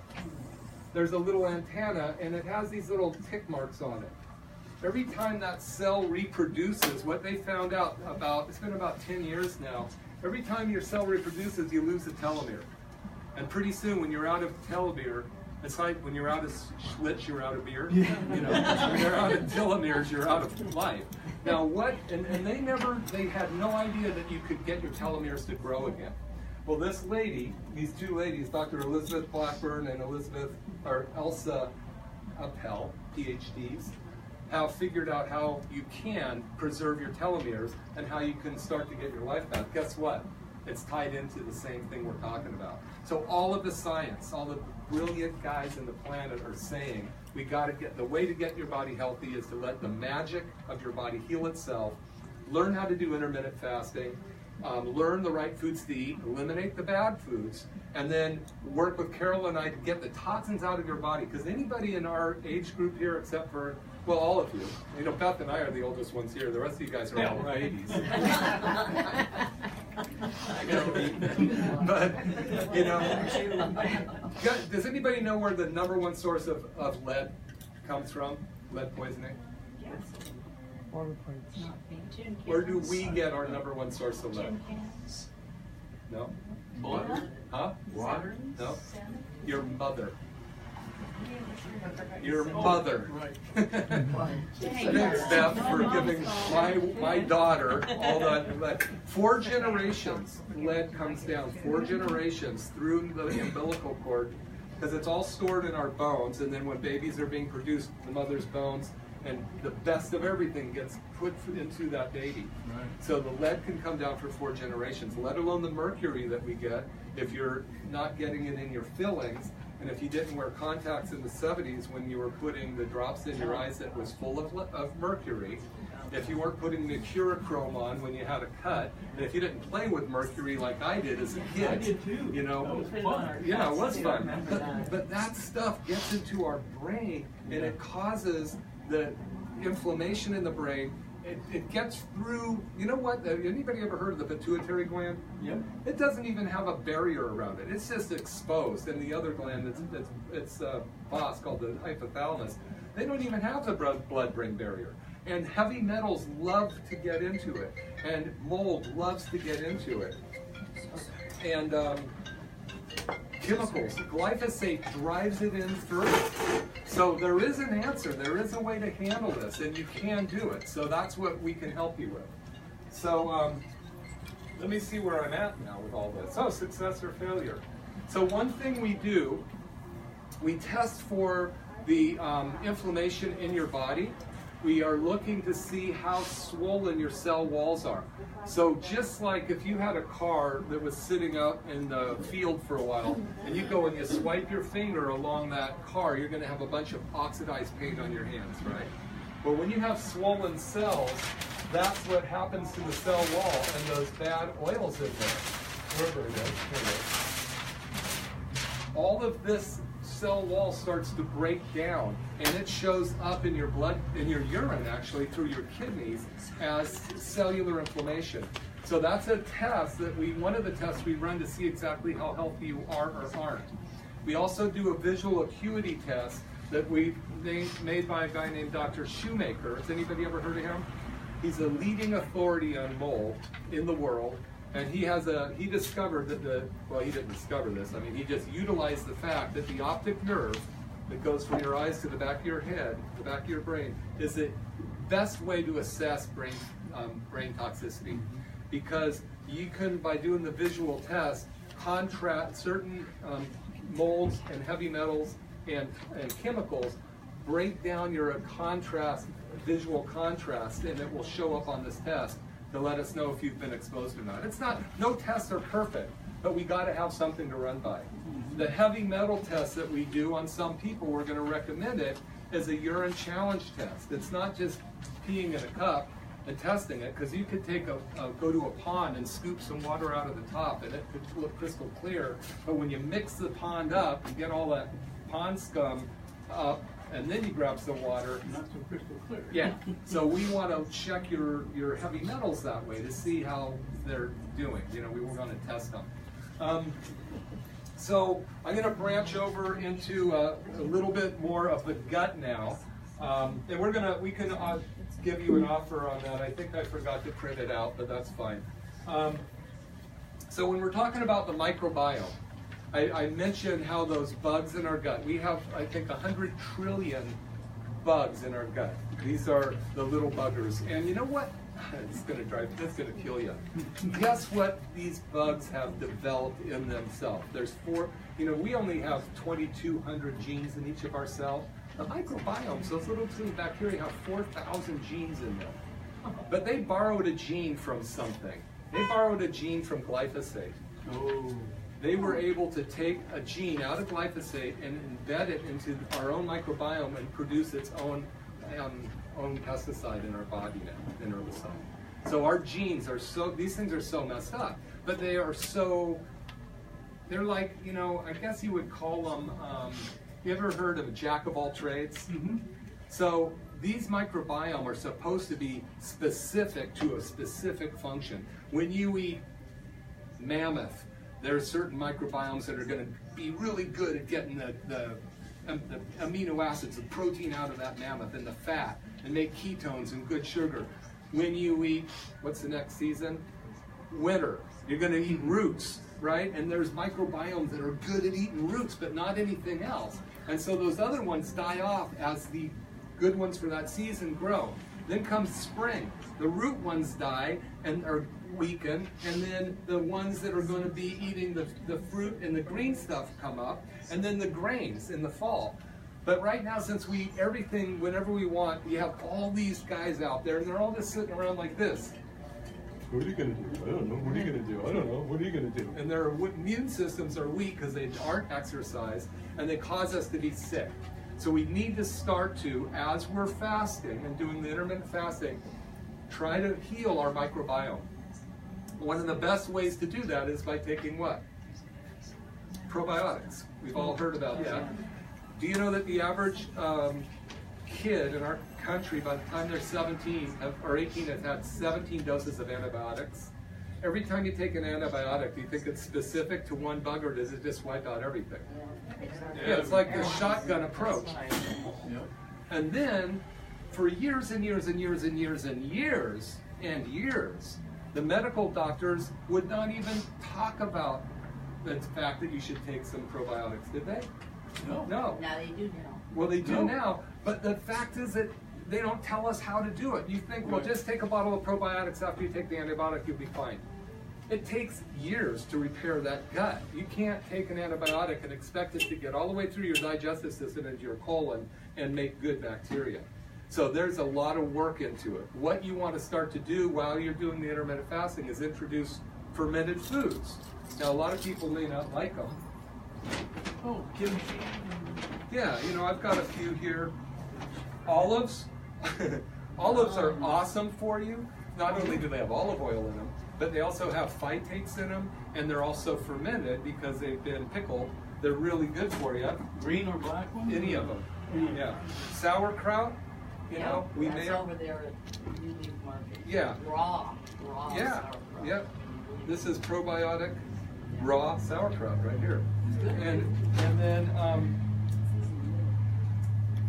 there's a little antenna, and it has these little tick marks on it. Every time that cell reproduces, what they found out about, it's been about 10 years now, every time your cell reproduces, you lose a telomere. And pretty soon, when you're out of telomere, it's like when you're out of Schlitz, you're out of beer. You know, when you're out of telomeres, you're out of life. Now what, and they had no idea that you could get your telomeres to grow again. Well, this lady, these two ladies, Dr. Elizabeth Blackburn and Elsa Appel, PhDs, have figured out how you can preserve your telomeres and how you can start to get your life back. Guess what? It's tied into the same thing we're talking about. So all of the science, all the brilliant guys in the planet are saying we got to get, the way to get your body healthy is to let the magic of your body heal itself, learn how to do intermittent fasting, learn the right foods to eat, eliminate the bad foods, and then work with Carol and I to get the toxins out of your body. Because anybody in our age group here, except for, well, all of you, you know, Beth and I are the oldest ones here. The rest of you guys are all babies. But, you know, does anybody know where the #1 source of lead comes from? Lead poisoning? Where do we get our #1 source of lead? No? Water? Huh? Water? No? Your mother. Your mother. Right. Thanks, Beth, for giving my daughter all that lead. 4 generations lead comes down, 4 generations through the umbilical cord, because it's all stored in our bones, and then when babies are being produced, the mother's bones and the best of everything gets put into that baby. Right. So the lead can come down for 4 generations, let alone the mercury that we get if you're not getting it in your fillings. And if you didn't wear contacts in the 70s when you were putting the drops in your eyes that was full of mercury, if you weren't putting the Curachrome on when you had a cut, and if you didn't play with mercury like I did as a kid, I did too. you know, That was fun. yeah, it was fun. But that stuff gets into our brain, and it causes the inflammation in the brain. It gets through, you know what, anybody ever heard of the pituitary gland? Yep. It doesn't even have a barrier around it. It's just exposed. And the other gland, it's boss called the hypothalamus, they don't even have the blood-brain barrier. And heavy metals love to get into it. And mold loves to get into it. And chemicals, glyphosate drives it in through. So there is an answer, there is a way to handle this, and you can do it. So that's what we can help you with. So let me see where I'm at now with all this. Oh, success or failure. So one thing we do, we test for the inflammation in your body. We are looking to see how swollen your cell walls are. So just like if you had a car that was sitting out in the field for a while, and you go and you swipe your finger along that car, you're going to have a bunch of oxidized paint on your hands, right? But when you have swollen cells, that's what happens to the cell wall and those bad oils in there. Wherever it is, here it is. All of this cell wall starts to break down, and it shows up in your blood, in your urine actually, through your kidneys as cellular inflammation. So that's a test that one of the tests we run to see exactly how healthy you are or aren't. We also do a visual acuity test that we made by a guy named Dr. Shoemaker. Has anybody ever heard of him? He's a leading authority on mold in the world. And he discovered that well, he didn't discover this, I mean, he just utilized the fact that the optic nerve that goes from your eyes to the back of your head, the back of your brain, is the best way to assess brain toxicity. Because you can, by doing the visual test, contrast certain molds and heavy metals and chemicals, break down your contrast visual contrast, and it will show up on this test to let us know if you've been exposed or not. It's not, no tests are perfect, but we got to have something to run by. The heavy metal test that we do on some people, we're going to recommend it as a urine challenge test. It's not just peeing in a cup and testing it, because you could take go to a pond and scoop some water out of the top and it could look crystal clear, but when you mix the pond up, you get all that pond scum up, and then you grab some water. Not so crystal clear. Yeah, so we want to check your heavy metals that way to see how they're doing. You know, we were going to test them. So I'm going to branch over into a little bit more of the gut now, and we can give you an offer on that. I think I forgot to print it out, but that's fine. So when we're talking about the microbiome, I mentioned how those bugs in our gut, we have, I think, 100 trillion bugs in our gut. These are the little buggers. And you know what? It's going to kill you. Guess what these bugs have developed in themselves? There's we only have 2,200 genes in each of our cells. The microbiomes, those little tiny bacteria, have 4,000 genes in them. But they borrowed a gene from something. They borrowed a gene from glyphosate. Oh. They were able to take a gene out of glyphosate and embed it into our own microbiome and produce its own pesticide in our body now, in herbicide. So our genes are these things are so messed up, but they're like, I guess you would call them, you ever heard of a jack of all trades? Mm-hmm. So these microbiome are supposed to be specific to a specific function. When you eat mammoth, there are certain microbiomes that are going to be really good at getting the amino acids, the protein out of that mammoth and the fat, and make ketones and good sugar. When you eat, what's the next season? Winter. You're going to eat roots, right? And there's microbiomes that are good at eating roots, but not anything else. And so those other ones die off as the good ones for that season grow. Then comes spring. The root ones die and are weakened, and then the ones that are going to be eating the fruit and the green stuff come up, and then the grains in the fall. But right now, since we eat everything whenever we want, you have all these guys out there, and they're all just sitting around like this. What are you going to do? I don't know. What are you going to do? I don't know. What are you going to do? And their immune systems are weak because they aren't exercised, and they cause us to be sick. So we need to start to, as we're fasting and doing the intermittent fasting, try to heal our microbiome. One of the best ways to do that is by taking what? Probiotics. We've all heard about that. Do you know that the average kid in our country, by the time they're 17 or 18, has had 17 doses of antibiotics? Every time you take an antibiotic, do you think it's specific to one bug, or does it just wipe out everything? Yeah, it's like the shotgun approach. And then, for years and years and years and years and years and years, the medical doctors would not even talk about the fact that you should take some probiotics, did they? No. Now they do now. Well, they do now, but the fact is that they don't tell us how to do it. You think, well, just take a bottle of probiotics after you take the antibiotic, you'll be fine. It takes years to repair that gut. You can't take an antibiotic and expect it to get all the way through your digestive system into your colon and make good bacteria. So there's a lot of work into it. What you want to start to do while you're doing the intermittent fasting is introduce fermented foods. Now, a lot of people may not like them. Oh, kimchi. Yeah, I've got a few here. Olives. Olives are awesome for you. Not only do they have olive oil in them, but they also have phytates in them, and they're also fermented because they've been pickled. They're really good for you. Green or black one? Any of them. Yeah. Sauerkraut. We That's may. over there at the New Leaf Market. Yeah. Raw Yeah. sauerkraut. Yep. This is probiotic raw sauerkraut right here. And then,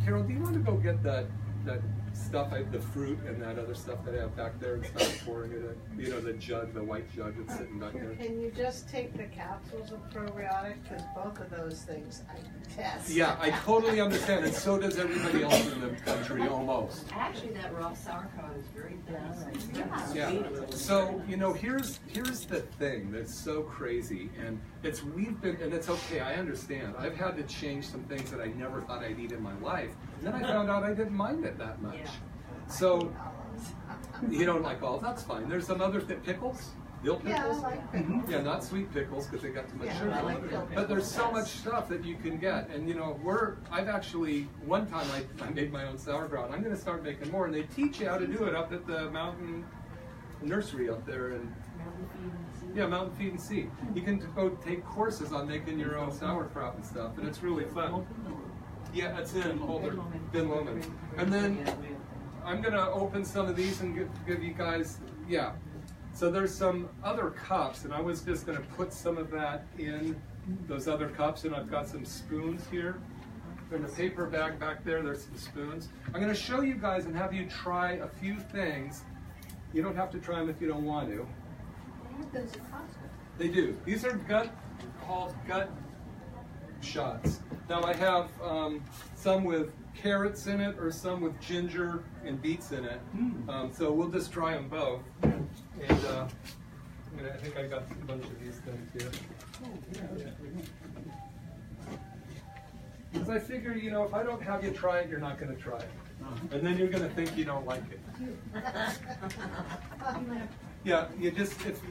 Carol, do you want to go get that stuff, the fruit and that other stuff that I have back there and start pouring it in? The jug, the white jug that's sitting back there. Can you just take the capsules of probiotic? Because both of those things I test. Yeah, I totally understand, and so does everybody else in the country, almost. Actually, that raw sauerkraut is very good. Yeah. So here's the thing that's so crazy, and it's okay. I understand. I've had to change some things that I never thought I'd eat in my life, and then I found out I didn't mind it that much. So you don't like olives, that's fine. There's some other pickles. Dill Yeah, I pickles? like pickles. Yeah, not sweet pickles because they got too much Yeah, sugar. I like dill But there's so pickles. much stuff that you can get. And you know, I've actually, one time I made my own sauerkraut. I'm going to start making more. And they teach you how to do it up at the mountain nursery up there. And yeah, Mountain Feed and Seed. You can go take courses on making your own sauerkraut and stuff. And it's really fun. Yeah, it's in Boulder, Ben Lomond. And then I'm going to open some of these and give you guys, yeah. So there's some other cups, and I was just going to put some of that in those other cups, and I've got some spoons here. In the paper bag back there, there's some spoons. I'm going to show you guys and have you try a few things. You don't have to try them if you don't want to. They do. These are called gut shots. Now I have some with carrots in it or some with ginger and beets in it. So we'll just try them both. And I think I got a bunch of these things here. Because I figure, you know, if I don't have you try it, you're not going to try it. And then you're going to think you don't like it. Yeah,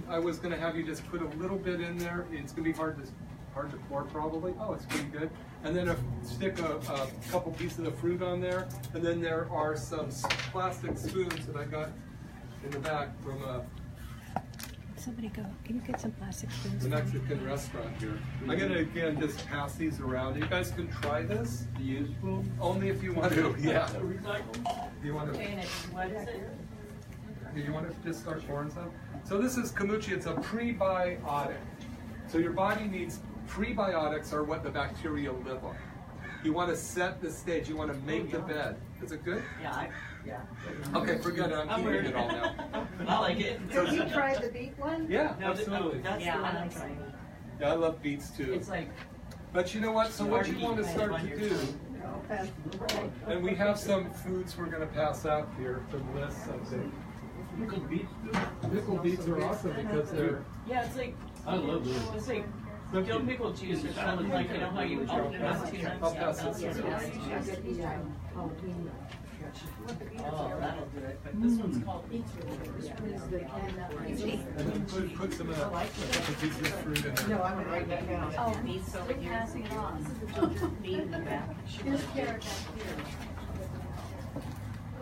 I was going to have you just put a little bit in there. It's going to be hard to pour probably. Oh, it's pretty good. And then stick a couple pieces of fruit on there. And then there are some plastic spoons that I got in the back from Somebody go. Can you get some plastic spoons? the Mexican restaurant here. I'm going to again just pass these around. You guys can try this. The used spoon? Only if you want to. Yeah. Recycle? Do you want to? And it's, what is it? Do you want to just start pouring some? So this is kombucha. It's a prebiotic. So your body needs prebiotics are what the bacteria live on. You want to set the stage. You want to make the bed. Is it good? Yeah, Okay, forget it. I'm keeping it all now. I like it. Have you tried the beet one? Yeah, No, absolutely. that's the one I'm trying. Yeah, I love beets too. It's like, But you know what? So what you want to start to do, Okay. and we have some foods we're going to pass out here from Liz. Something. Pickled beets too? Pickled beets are awesome because they're. yeah, it's like, I love those. it's like dill pickle juice or something, like, you know how you open it up to I'll pass this nuts? Oh, that'll do it, but this one's called And then put some pieces of fruit in there. No, I'm gonna write that down. Oh, beets over here. Passing it on. Beet in the back.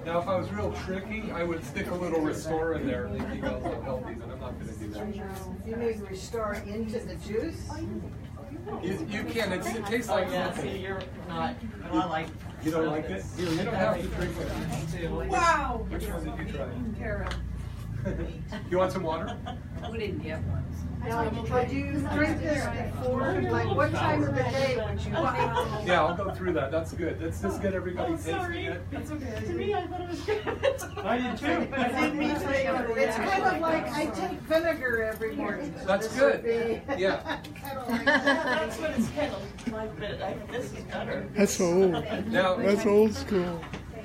Now, if I was real tricky, I would stick a little Restore in there and think you guys will help these, and I'm not going to do that. You need Restore into the juice? You can. It tastes Oh, like yeah, see, nothing. you're not, well, I like. You don't like it? Here, you don't have to drink it. Wow! Which one did you try? Carol. You want some water? We didn't get one. Now, would you drink this before, like what time of the day would you want? Yeah, I'll go through that. That's good. Let's just get everybody tasting it. That's okay. To me, I thought it was good. I did too. It's kind of like I take vinegar every morning. so That's this would good. be Yeah. kind of like That's what it's kind of like, but this is better. That's old. Now, That's old school.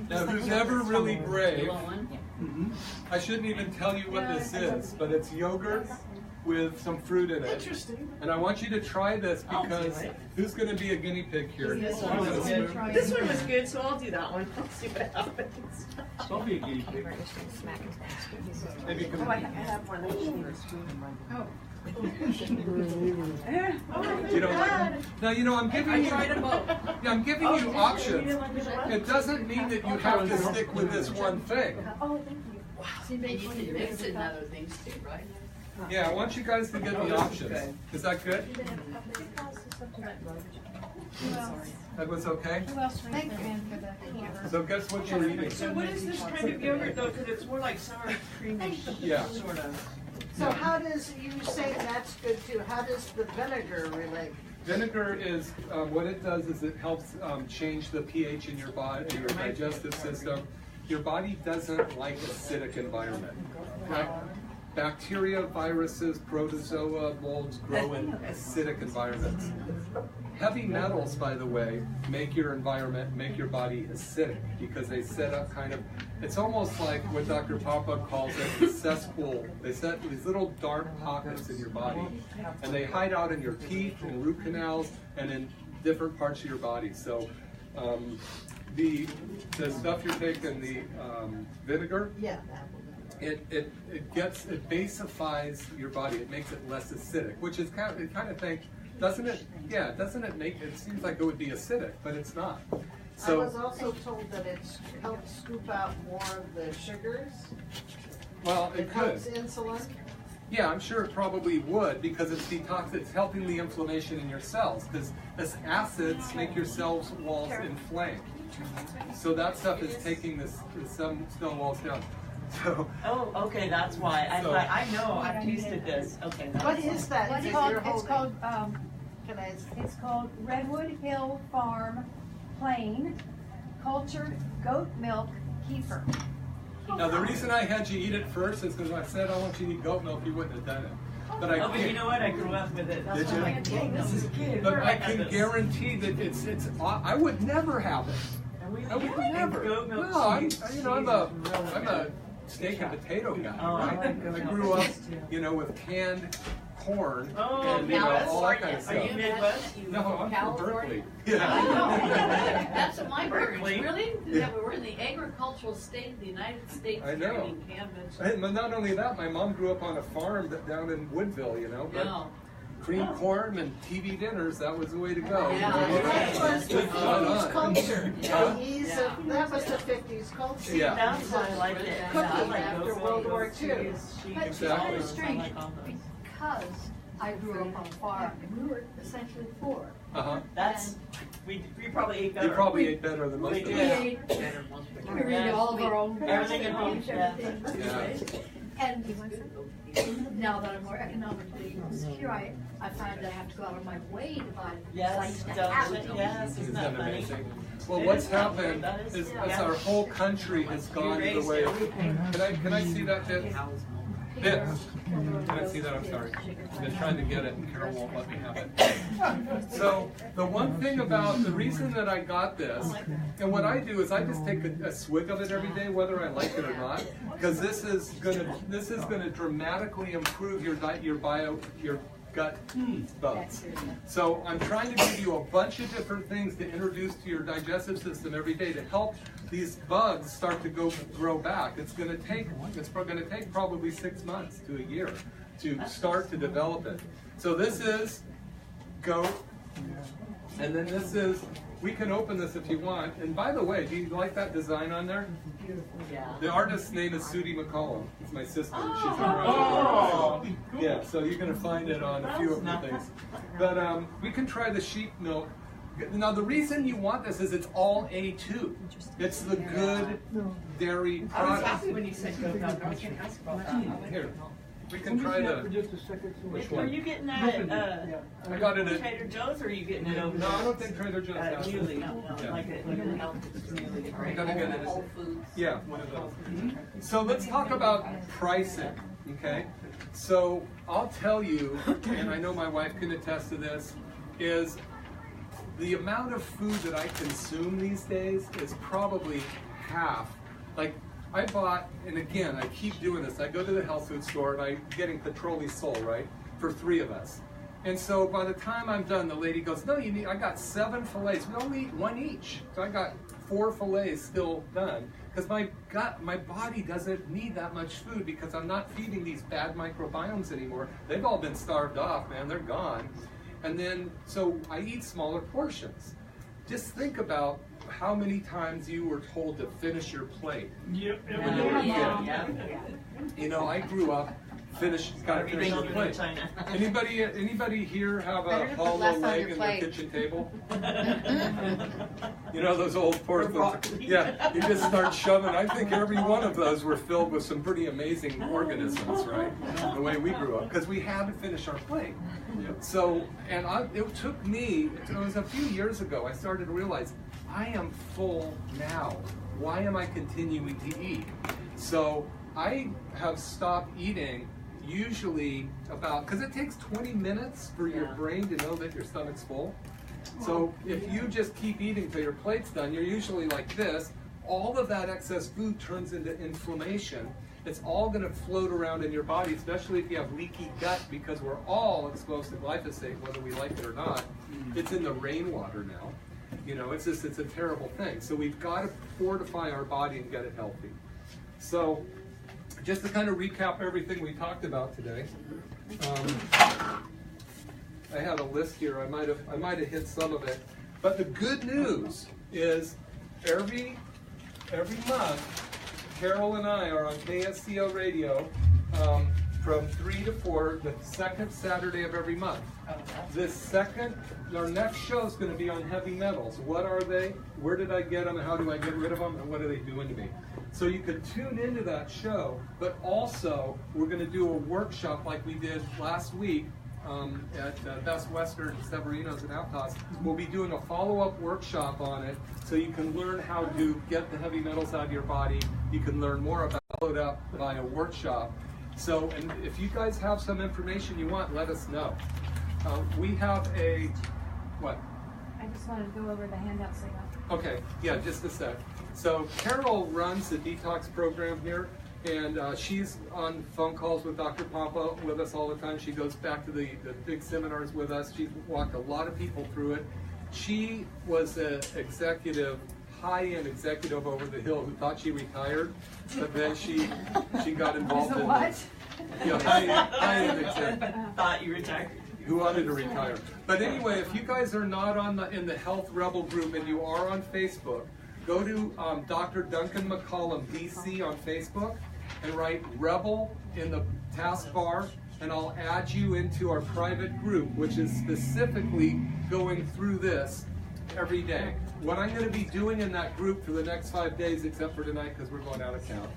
now, who's ever really brave, You want one? I shouldn't even tell you what this is, but it's yogurt with some fruit in it. interesting. And I want you to try this because who's going to be a guinea pig here? This You got a spoon? This one was good, so I'll do that one. I'll see what happens. Don't be a guinea pig. Maybe you can. have one. You don't like them? Now, you know, I'm giving you. tried them both. Yeah, I'm giving you options. It doesn't mean that you have to stick with this one thing. And you can mix it in other things too, right? Yeah, I want you guys to get the options. Is that good? That was okay? Who else raised their hand for the hammer? So guess what you're eating? So what is this kind of yogurt though? Because it's more like sour creamy, Yeah. sort of. So how does, you say that's good too, how does the vinegar relate? Vinegar is, what it does is it helps change the pH in your body, in your digestive system. Your body doesn't like acidic environment. Right? Bacteria, viruses, protozoa, molds grow in acidic environments. Heavy metals, by the way, make your environment, make your body acidic because they set up kind of, it's almost like what Dr. Papa calls it, a cesspool. They set these little dark pockets in your body and they hide out in your teeth and root canals and in different parts of your body. So the stuff you're taking, the vinegar, Yeah, that will do. it basifies your body. It makes it less acidic, which is kind of think, doesn't it? Yeah, doesn't it make it seems like it would be acidic, but it's not. I was also told that it helps scoop out more of the sugars. Well, it It could. helps insulin. Yeah, I'm sure it probably would because it's it's helping the inflammation in your cells because this acids make your cell walls inflamed. So that stuff is taking some stone walls down. So Oh, okay, that's why. I So- thought, I know, I've tasted this. Okay. that's What why. is that? It's Is it called, you're it's holding? called, Can I? it's called Redwood Hill Farm Plain Cultured Goat Milk Kefir. now the reason I had you eat it first is because when I said I want you to eat goat milk, you wouldn't have done it. But I Oh, but you know what? I grew up with it. That's Did why I'm you? like, dang, this is good. But Where I have can this? guarantee that I would never have it. And we I would really never. goat milk No, cheese. I'm Cheese a is really I'm good. a steak and potato guy, Oh, I right? like goat I milk grew up, cheese, too. with canned corn Oh, and Midwest? all that kind of Are you stuff. Midwest? No, I'm from Berkeley. I Yeah. know. That's what my parents, Berkeley. really? Yeah, we're in the agricultural state of the United States. I know. carrying Canvas. And not only that, my mom grew up on a farm down in Woodville, but Yeah. cream corn and TV dinners, that was the way to go. Yeah. That was the Good fun, 50s huh? culture. Yeah. The ease of, that was the 50s culture. Yeah. That's why I like it. Cooking I like after goat World milk, War goat II. cheese, cheese, But it's Exactly. kind of I strange like all those. because I grew up on a farm and we were essentially poor. Uh-huh. That's, we probably ate better. You probably ate better than most We of did. We us. ate, Better most people. we ate all of our own. Everything at home, yeah. Yeah. And now that I'm more economically secure, I find I have to go out of my way to buy Yes, sites to don't have it? it. Yes, Isn't isn't that that funny? amazing? Well, It what's is something, happened that is- is yeah. our whole country has gone the way. Can I see that bit? Bit. Can I see that? I'm sorry. I've been trying to get it and Carol won't let me have it. So the one thing about the reason that I got this, and what I do is I just take a swig of it every day, whether I like it or not, because this is gonna dramatically improve your gut bugs. So I'm trying to give you a bunch of different things to introduce to your digestive system every day to help these bugs start to grow back. It's going to take probably 6 months to a year to start to develop it. So this is goat, and then this is. We can open this if you want. And by the way, do you like that design on there? Yeah. The artist's name is Sudie McCollum. It's my sister. She's a Oh. Yeah, so you're going to find it on a few of the things. But we can try the sheep milk. Now, the reason you want this is it's all A2. It's the good dairy I was product. happy when you said goat milk. I was going to ask about that. Here, we can try the. just a second. Which Are one? you getting that at I got it at. Trader Joe's or are you getting it over No, I there? don't think Trader Joe's has it. Muley. Yeah. Like it, Muley. I gotta get it. Whole Foods. Yeah, one of those. So let's talk about pricing, okay? So I'll tell you, and I know my wife can attest to this, is the amount of food that I consume these days is probably half. Like I bought, and again, I keep doing this. I go to the health food store and I'm getting Petroli Sol, right, for 3 of us. And so by the time I'm done, the lady goes, no, I got 7 fillets. We only eat 1 each. So I got 4 fillets still done. Because my body doesn't need that much food because I'm not feeding these bad microbiomes anymore. They've all been starved off, man. They're gone. And then, so I eat smaller portions. Just think about how many times you were told to finish your plate. Yep. When you were a kid. Yeah. You know, I grew up, gotta finish your plate. Anybody here have a Better to put hollow less on leg your in their plate. kitchen table? You know those old porcelain? broccoli. Yeah, you just start shoving. I think every one of those were filled with some pretty amazing organisms, right? The way we grew up, because we had to finish our plate. So, and it took me, it was a few years ago, I started to realize, I am full now. Why am I continuing to eat? So I have stopped eating usually about, because it takes 20 minutes for your brain to know that your stomach's full. So if you just keep eating till your plate's done, you're usually like this. All of that excess food turns into inflammation. It's all going to float around in your body, especially if you have leaky gut, because we're all exposed to glyphosate, whether we like it or not. It's in the rainwater now. You know, it's a terrible thing. So we've got to fortify our body and get it healthy. So just to kind of recap everything we talked about today, I had a list here. I might have hit some of it, but the good news is every month, Carol and I are on KSCO Radio from 3 to 4, the second Saturday of every month. Our next show is going to be on heavy metals. What are they? Where did I get them? How do I get rid of them? And what are they doing to me? So you can tune into that show, but also we're going to do a workshop like we did last week at Best Western, Severino's, and Aptos. We'll be doing a follow-up workshop on it so you can learn how to get the heavy metals out of your body. You can learn more about it, followed up by a workshop. So, and if you guys have some information you want, let us know. We have what? I just wanted to go over the handouts they got. Okay, yeah, just a sec. So Carol runs the detox program here, and she's on phone calls with Dr. Pompa with us all the time. She goes back to the big seminars with us. She's walked a lot of people through it. She was an executive, high-end executive over the hill who thought she retired, but then she got involved in what? Yeah, high-end executive. Thought you retired. Who wanted to retire. But anyway, if you guys are not in the Health Rebel group and you are on Facebook, go to Dr. Duncan McCollum, DC on Facebook, and write Rebel in the taskbar, and I'll add you into our private group, which is specifically going through this every day. What I'm going to be doing in that group for the next 5 days, except for tonight because we're going out of town,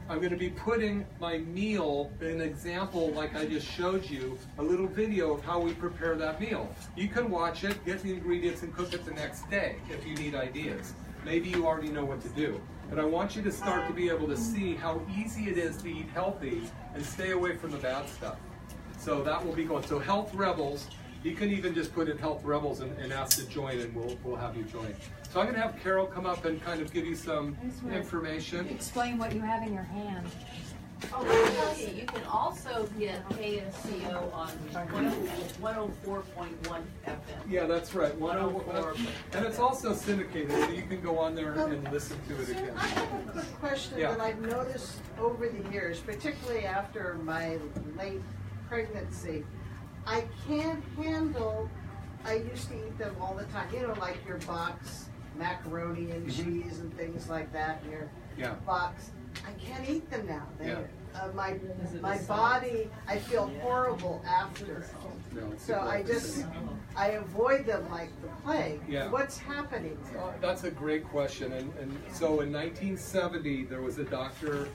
I'm going to be putting my meal, an example like I just showed you, a little video of how we prepare that meal. You can watch it, get the ingredients, and cook it the next day if you need ideas. Maybe you already know what to do. But I want you to start to be able to see how easy it is to eat healthy and stay away from the bad stuff. So that will be going. So Health Rebels, you can even just put in Health Rebels and ask to join, and we'll have you join. So I'm going to have Carol come up and kind of give you some information. Explain what you have in your hand. Oh, I'll tell you, you can also get KSCO on 104.1 FM. Yeah, that's right. 104. And it's also syndicated, so you can go on there and listen to it again. I have a quick question that I've noticed over the years, particularly after my late pregnancy. I can't handle, I used to eat them all the time, you know, like your box macaroni and cheese and things like that in your box. I can't eat them now. My body, I feel horrible after it. No, So I avoid them like the plague. Yeah. What's happening there? That's a great question. And so in 1970, there was a doctor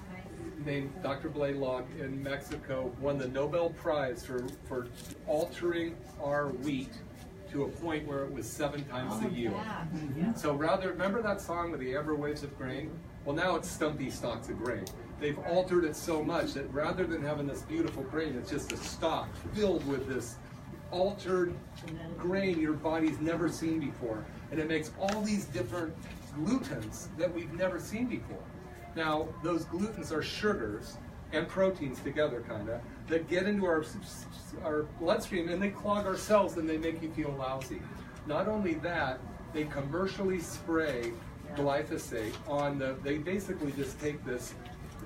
named Dr. Blaylock in Mexico, won the Nobel Prize for altering our wheat to a point where it was 7 times the yield. So remember that song with the amber waves of grain? Well, now it's stumpy stalks of grain. They've altered it so much that rather than having this beautiful grain, it's just a stalk filled with this altered grain your body's never seen before. And it makes all these different glutens that we've never seen before. Now, those glutens are sugars and proteins together, kind of, that get into our bloodstream and they clog our cells and they make you feel lousy. Not only that, they commercially spray glyphosate on they basically just take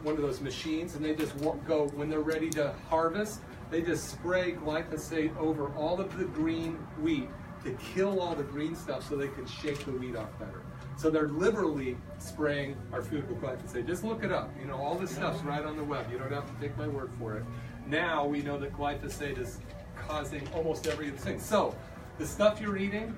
one of those machines and they just go, when they're ready to harvest, they just spray glyphosate over all of the green wheat to kill all the green stuff so they can shake the wheat off better. So they're literally spraying our food with glyphosate. Just look it up. You know, all this stuff's right on the web. You don't have to take my word for it. Now we know that glyphosate is causing almost everything. So the stuff you're eating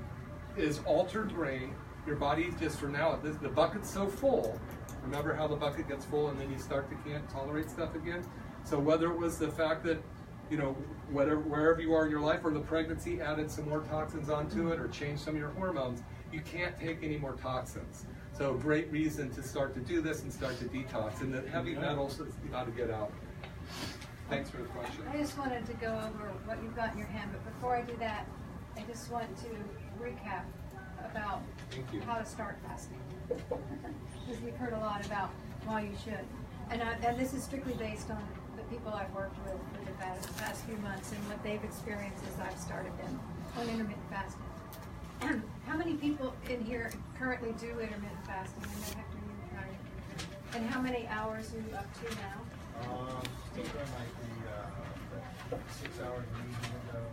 is altered grain. Your body just, for now, the bucket's so full. Remember how the bucket gets full and then you start to can't tolerate stuff again? So whether it was the fact that, you know, wherever you are in your life, or the pregnancy added some more toxins onto it or changed some of your hormones, you can't take any more toxins. So great reason to start to do this and start to detox. And the heavy metals is got to get out. Thanks for the question. I just wanted to go over what you've got in your hand, but before I do that, I just want to recap about how to start fasting. Because we've heard a lot about why you should. And this is strictly based on the people I've worked with for the past few months and what they've experienced as I've started them on intermittent fasting. how many people in here currently do intermittent fasting? I know Hector, you try it. And how many hours are you up to now? Still doing like the 6 hours a week window,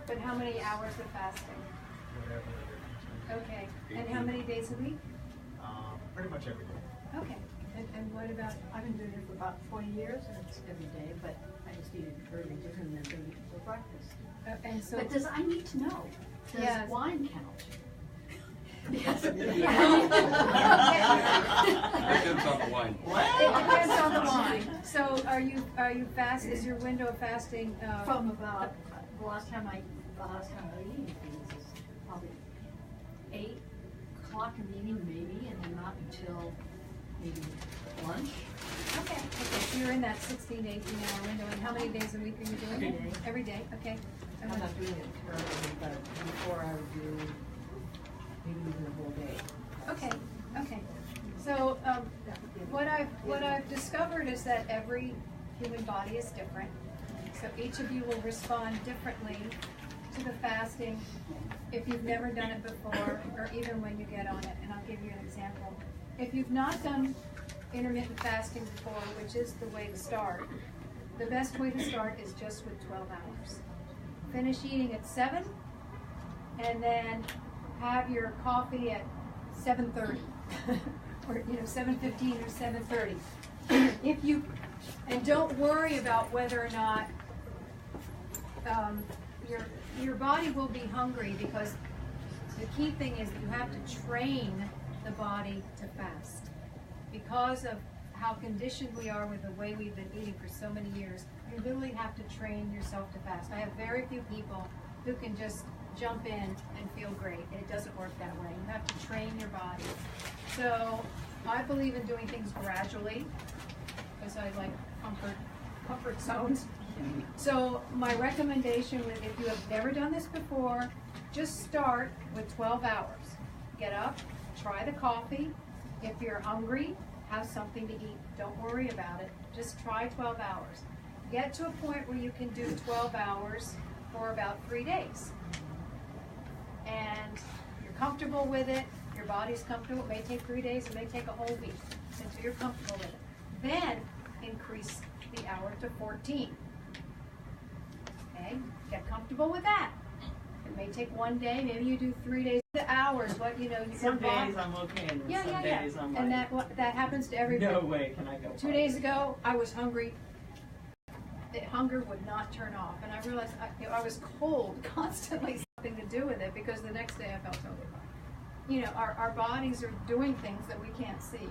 But how many hours of fasting? whatever it is. Okay. And how many days a week? Pretty much every day. Okay. And what about, I've been doing it for about 20 years, and it's every day, but I just eat it early dinner and then drink it for breakfast. and so, But I need to know, does Yes. wine count? Depends on the wine. it depends on the wine. So are you is your window of fasting, From about, the last time I ate anything was probably 8 o'clock in the evening maybe, and then not until maybe lunch. okay, so you're in that 16 to 18 hour window, and how many days a week are you doing it? Every day. Every day, okay. I'm not doing it currently, but before I would do maybe even a whole day. Okay, okay. So, what I've discovered is that every human body is different. So each of you will respond differently to the fasting if you've never done it before, or even when you get on it. And I'll give you an example. If you've not done intermittent fasting before, which is the way to start, the best way to start is just with 12 hours. Finish eating at 7, and then have your coffee at 7:30, or 7:15 or 7:30. If you, and don't worry about whether or not your body will be hungry, because the key thing is that you have to train the body to fast. Because of how conditioned we are with the way we've been eating for so many years, you literally have to train yourself to fast. I have very few people who can just jump in and feel great. It doesn't work that way. You have to train your body. So I believe in doing things gradually, because I like comfort zones. So my recommendation is, if you have never done this before, just start with 12 hours. Get up, try the coffee. If you're hungry, have something to eat. Don't worry about it. Just try 12 hours. Get to a point where you can do 12 hours for about 3 days. And you're comfortable with it, your body's comfortable. It may take 3 days, it may take a whole week until you're comfortable with it. Then increase the hour to 14. Okay, get comfortable with that. It may take 1 day, maybe you do 3 days. The hours, Some days I'm okay, and yeah, some yeah. days I'm And like, that happens to everybody. no way can I go. 2 days ago, I was hungry. The hunger would not turn off, and I realized I was cold constantly. Something to do with it, because the next day I felt totally fine. Our bodies are doing things that we can't see.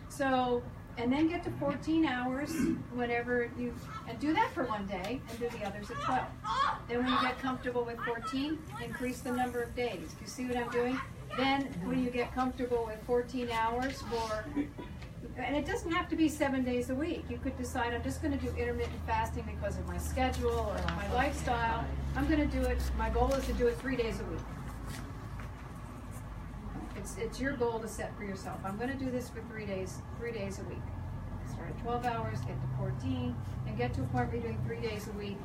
So, and then get to 14 hours whenever and do that for 1 day, and do the others at 12. Then when you get comfortable with 14, increase the number of days. You see what I'm doing? Then when you get comfortable with 14 hours and it doesn't have to be 7 days a week. You could decide, I'm just going to do intermittent fasting because of my schedule or my lifestyle. I'm going to do it, my goal is to do it 3 days a week. It's your goal to set for yourself. I'm going to do this for 3 days a week. Start at 12 hours, get to 14, and get to a point where you're doing 3 days a week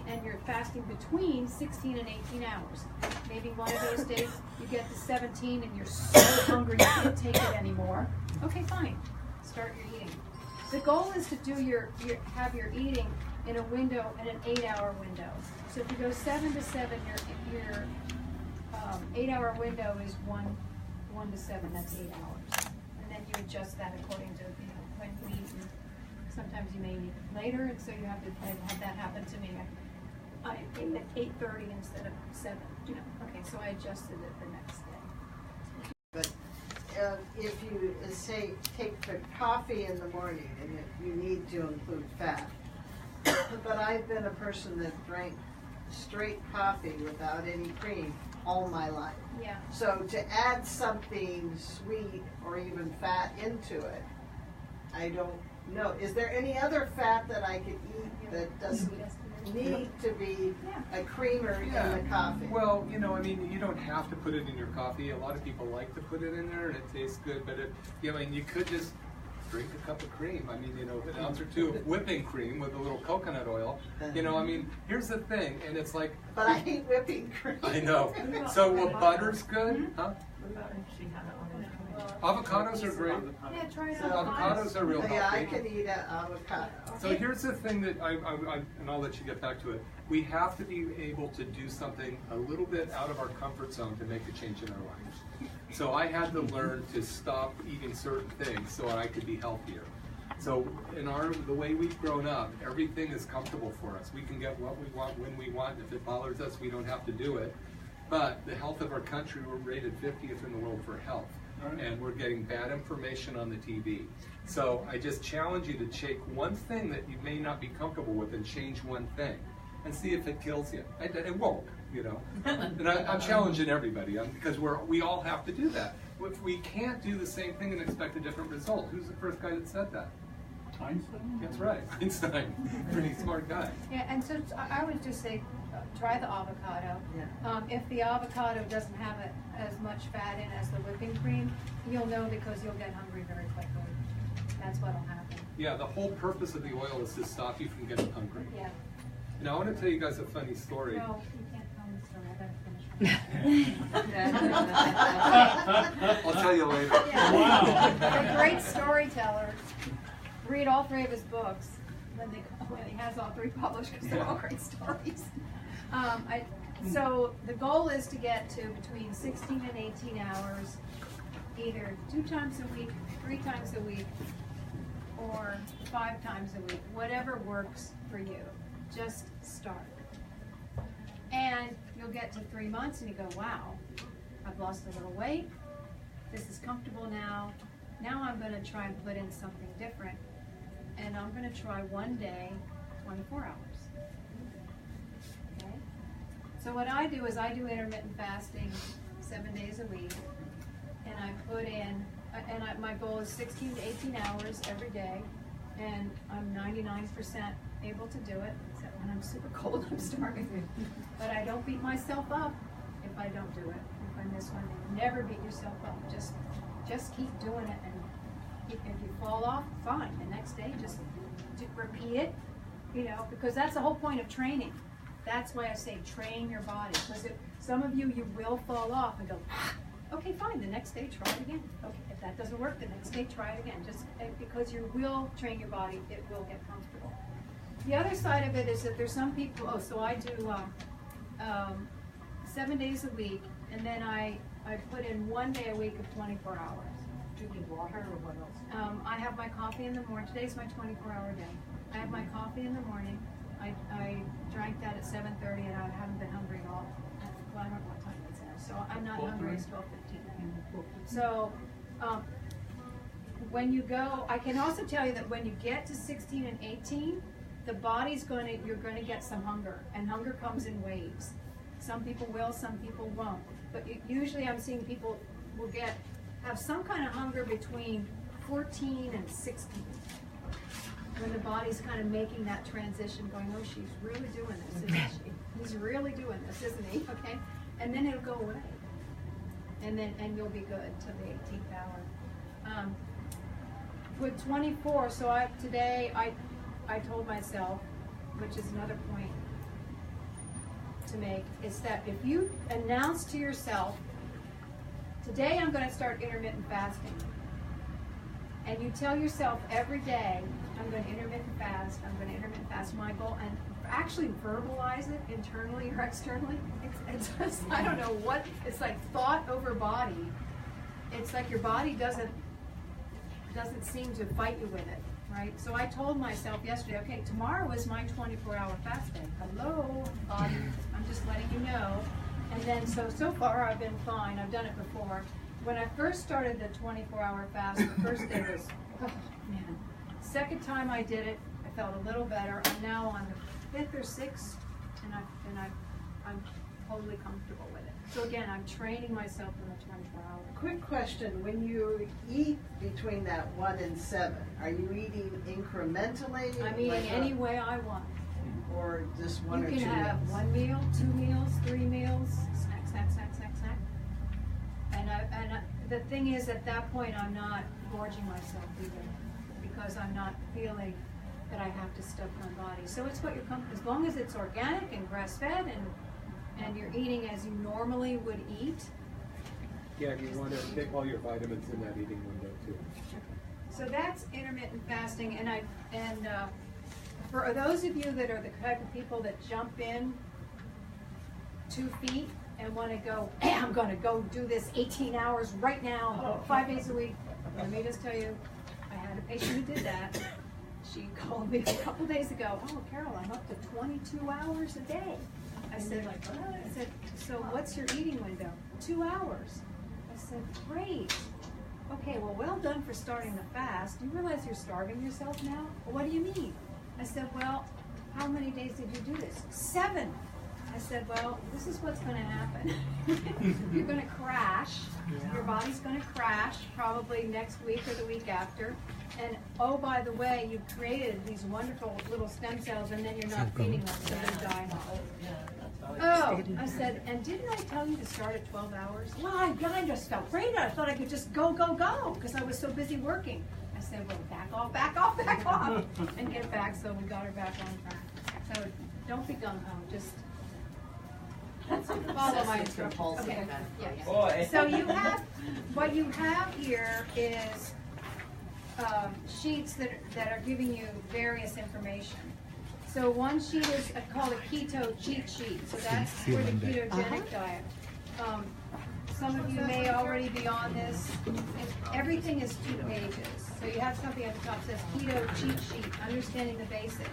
and you're fasting between 16 and 18 hours. Maybe one of those days you get to 17 and you're so hungry you can't take it anymore. Okay, fine. Start your eating. The goal is to do have your eating in a window, in an 8-hour window. So if you go 7 to 7, your 8-hour window is 1 to 7. That's 8 hours, and then you adjust that according to when you eat. Sometimes you may eat later, and so you have to have that happen to me. I ate at 8:30 instead of 7. Okay, so I adjusted it the next day. But if you say take the coffee in the morning, and you need to include fat. But I've been a person that drank straight coffee without any cream all my life. Yeah. So to add something sweet or even fat into it, I don't know. Is there any other fat that I could eat that doesn't need to be a creamer in the coffee? Well, you don't have to put it in your coffee. A lot of people like to put it in there, and it tastes good. But you could just drink a cup of cream. I mean, you know, an ounce or two of whipping cream with a little coconut oil. You know, I mean, here's the thing, and it's like. But I hate whipping cream. I know. So butter's good, huh? What about if she had it on the Avocados are great. Yeah, try it So out. avocados are real healthy. Yeah, I can eat an avocado. So here's the thing that and I'll let you get back to it. We have to be able to do something a little bit out of our comfort zone to make a change in our lives. So I had to learn to stop eating certain things so I could be healthier. So in the way we've grown up, everything is comfortable for us. We can get what we want when we want. If it bothers us, we don't have to do it. But the health of our country, we're rated 50th in the world for health. And we're getting bad information on the TV. So I just challenge you to take one thing that you may not be comfortable with and change one thing and see if it kills you. It won't, you know. And I'm challenging everybody because we all have to do that. We can't do the same thing and expect a different result. Who's the first guy that said that? Einstein? That's right, Einstein. Pretty smart guy. Yeah, and so I would just say, try the avocado. Yeah. If the avocado doesn't have as much fat in as the whipping cream, you'll know because you'll get hungry very quickly. That's what'll happen. Yeah, the whole purpose of the oil is to stop you from getting hungry. Yeah. Now I want to tell you guys a funny story. No, you can't tell me the story. I better finish. I'll tell you later. Yeah. Wow. They're great storytellers. Read all 3 of his books when he has all 3 published because they're all great stories. So the goal is to get to between 16 and 18 hours, either 2 times a week, 3 times a week, or 5 times a week, whatever works for you. Just start. And you'll get to 3 months and you go, wow, I've lost a little weight. This is comfortable now. Now I'm going to try and put in something different. And I'm going to try one day, 24 hours. Okay? So what I do is I do intermittent fasting 7 days a week. And I put in, my goal is 16 to 18 hours every day. And I'm 99% able to do it, except when I'm super cold, I'm starving. But I don't beat myself up if I don't do it. If I miss one day, never beat yourself up. Just keep doing it, and if you fall off, fine. The next day, just repeat it, you know, because that's the whole point of training. That's why I say train your body. Because some of you will fall off and go, okay, fine, the next day, try it again. Okay, if that doesn't work, the next day, try it again. Just because you will train your body, it will get comfortable. The other side of it is that there's some people, so I do 7 days a week, and then I put in 1 day a week of 24 hours. Drinking water or what else? I have my coffee in the morning. Today's my 24-hour day. I have my coffee in the morning. I drank that at 7:30, and I haven't been hungry at all. Well, I don't know what time it's now, so I'm not hungry. It's 12:15. So when you go, I can also tell you that when you get to 16 and 18, the body's you're going to get some hunger, and hunger comes in waves. Some people will, some people won't. But usually I'm seeing people will have some kind of hunger between 14 and 16. When the body's kind of making that transition, going, oh, she's really doing this, isn't she? He's really doing this, isn't he? Okay? And then it'll go away. And you'll be good till the 18th hour. With 24, so today I told myself, which is another point to make, is that if you announce to yourself, today I'm going to start intermittent fasting, and you tell yourself every day, I'm going to intermittent fast, I'm going to intermittent fast, my goal, and actually verbalize it internally or externally. It's just, I don't know what, it's like thought over body. It's like your body doesn't seem to fight you with it, right? So I told myself yesterday, okay, tomorrow is my 24-hour fast day. Hello, body, I'm just letting you know. And then, so far I've been fine. I've done it before. When I first started the 24-hour fast, the first day was, oh man. Second time I did it, I felt a little better. I'm now on the 5th or 6th, and I'm totally comfortable with it. So again, I'm training myself in the 24 hours. Quick question, when you eat between that 1 and 7, are you eating incrementally? I'm eating any way I want. Or just one or two You can have meals? 1 meal, 2 meals, 3 meals, snack, snack, snack, snack, snack. And the thing is, at that point, I'm not gorging myself either. because I'm not feeling that I have to stuff my body. So it's what you're comfortable, as long as it's organic and grass-fed and you're eating as you normally would eat. Yeah, you want to take all your vitamins in that eating window too. So that's intermittent fasting, and for those of you that are the type of people that jump in 2 feet and want to go, hey, I'm going to go do this 18 hours right now, 5 days a week. Let me just tell you, I had a patient who did that. She called me a couple days ago. Oh, Carol, I'm up to 22 hours a day. I said, so what's your eating window? 2 hours. I said, great. Okay, well done for starting the fast. Do you realize you're starving yourself now? Well, what do you mean? I said, well, how many days did you do this? 7. I said, well, this is what's going to happen. You're going to crash. Your body's going to crash probably next week or the week after. And oh, by the way, you've created these wonderful little stem cells, and then you're not feeding them, so they die. Oh, I said, and didn't I tell you to start at 12 hours? Well, I just felt great. I thought I could just go, because I was so busy working. I said, well, back off, and get back. So we got her back on track. So don't be gung-ho, just follow my instructions. Okay. Yes. So what you have here is sheets that are giving you various information. So one sheet is called a keto cheat sheet. So that's for the ketogenic diet. Some of you may already be on this. Everything is 2 pages. So you have something at the top that says keto cheat sheet, understanding the basics.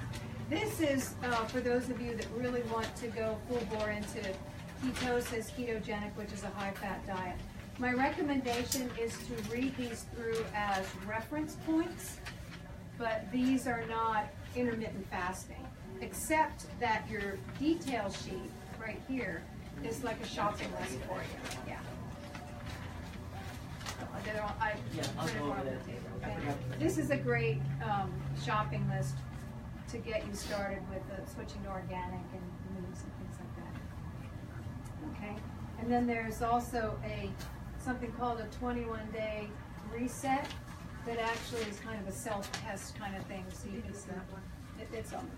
This is for those of you that really want to go full bore into ketosis, ketogenic, which is a high-fat diet. My recommendation is to read these through as reference points, but these are not intermittent fasting, except that your detail sheet right here is like a shopping list for you. Yeah. I put it on the table. Okay? This is a great shopping list to get you started with switching to organic and meats and things like that. Okay, and then there's also something called a 21-day reset that actually is kind of a self-test kind of thing. So you can see it's on.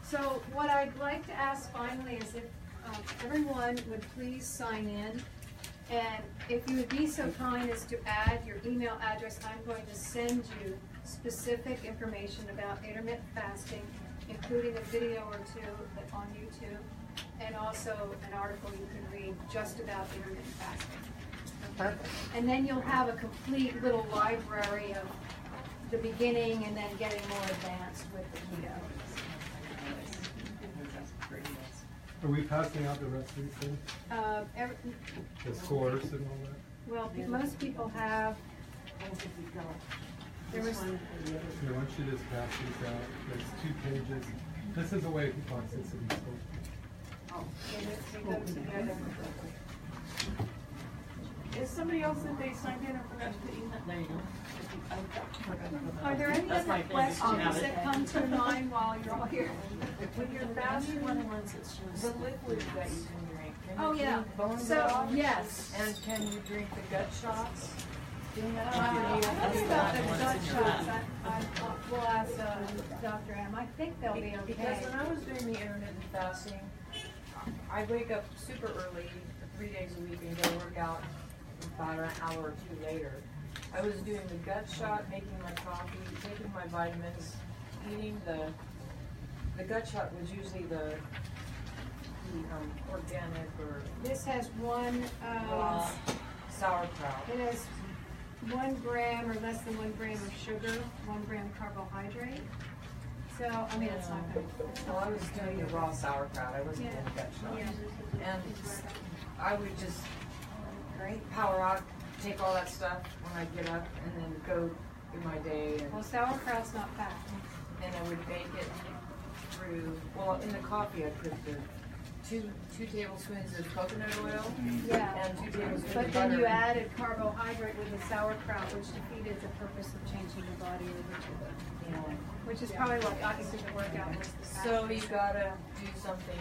So what I'd like to ask finally is if everyone would please sign in. And if you would be so kind as to add your email address, I'm going to send you specific information about intermittent fasting, including a video or two on YouTube, and also an article you can read just about intermittent fasting. Perfect. And then you'll have a complete little library of the beginning and then getting more advanced with the keto. Are we passing out the rest of these things? The scores and all that? Well, most people have. There was. Here, why don't you just pass these out? There's 2 pages. This is a way toxicity. Oh, they go together. Is somebody else that they signed in or forgot to put in that? There you go. Are there any other questions that come to mind while you're all here? When you're fasting, the liquid that you can drink. Oh yeah. So yes. And can you drink the gut shots? What about the gut shots? We'll ask Dr. M. I think they'll be okay. Because when I was doing the intermittent fasting, I wake up super early, 3 days a week, and go work out about an hour or 2 later. I was doing the gut shot, making my coffee, taking my vitamins, eating the gut shot was usually the organic or this has one raw sauerkraut. It has 1 gram or less than 1 gram of sugar, 1 gram carbohydrate. So I mean it's not good. Well, I was doing the raw sauerkraut. I wasn't doing the gut shot. Yeah. And I would just power out, take all that stuff when I get up, and then go through my day. And well, sauerkraut's not fat. then I would bake it through. Well, in the coffee, I put the two tablespoons of coconut oil. Yeah. And 2 tablespoons of butter. But then you added carbohydrate with the sauerkraut, which defeated the purpose of changing your body over to the, which is probably what got you through the workout. Was the fat. So you gotta do something.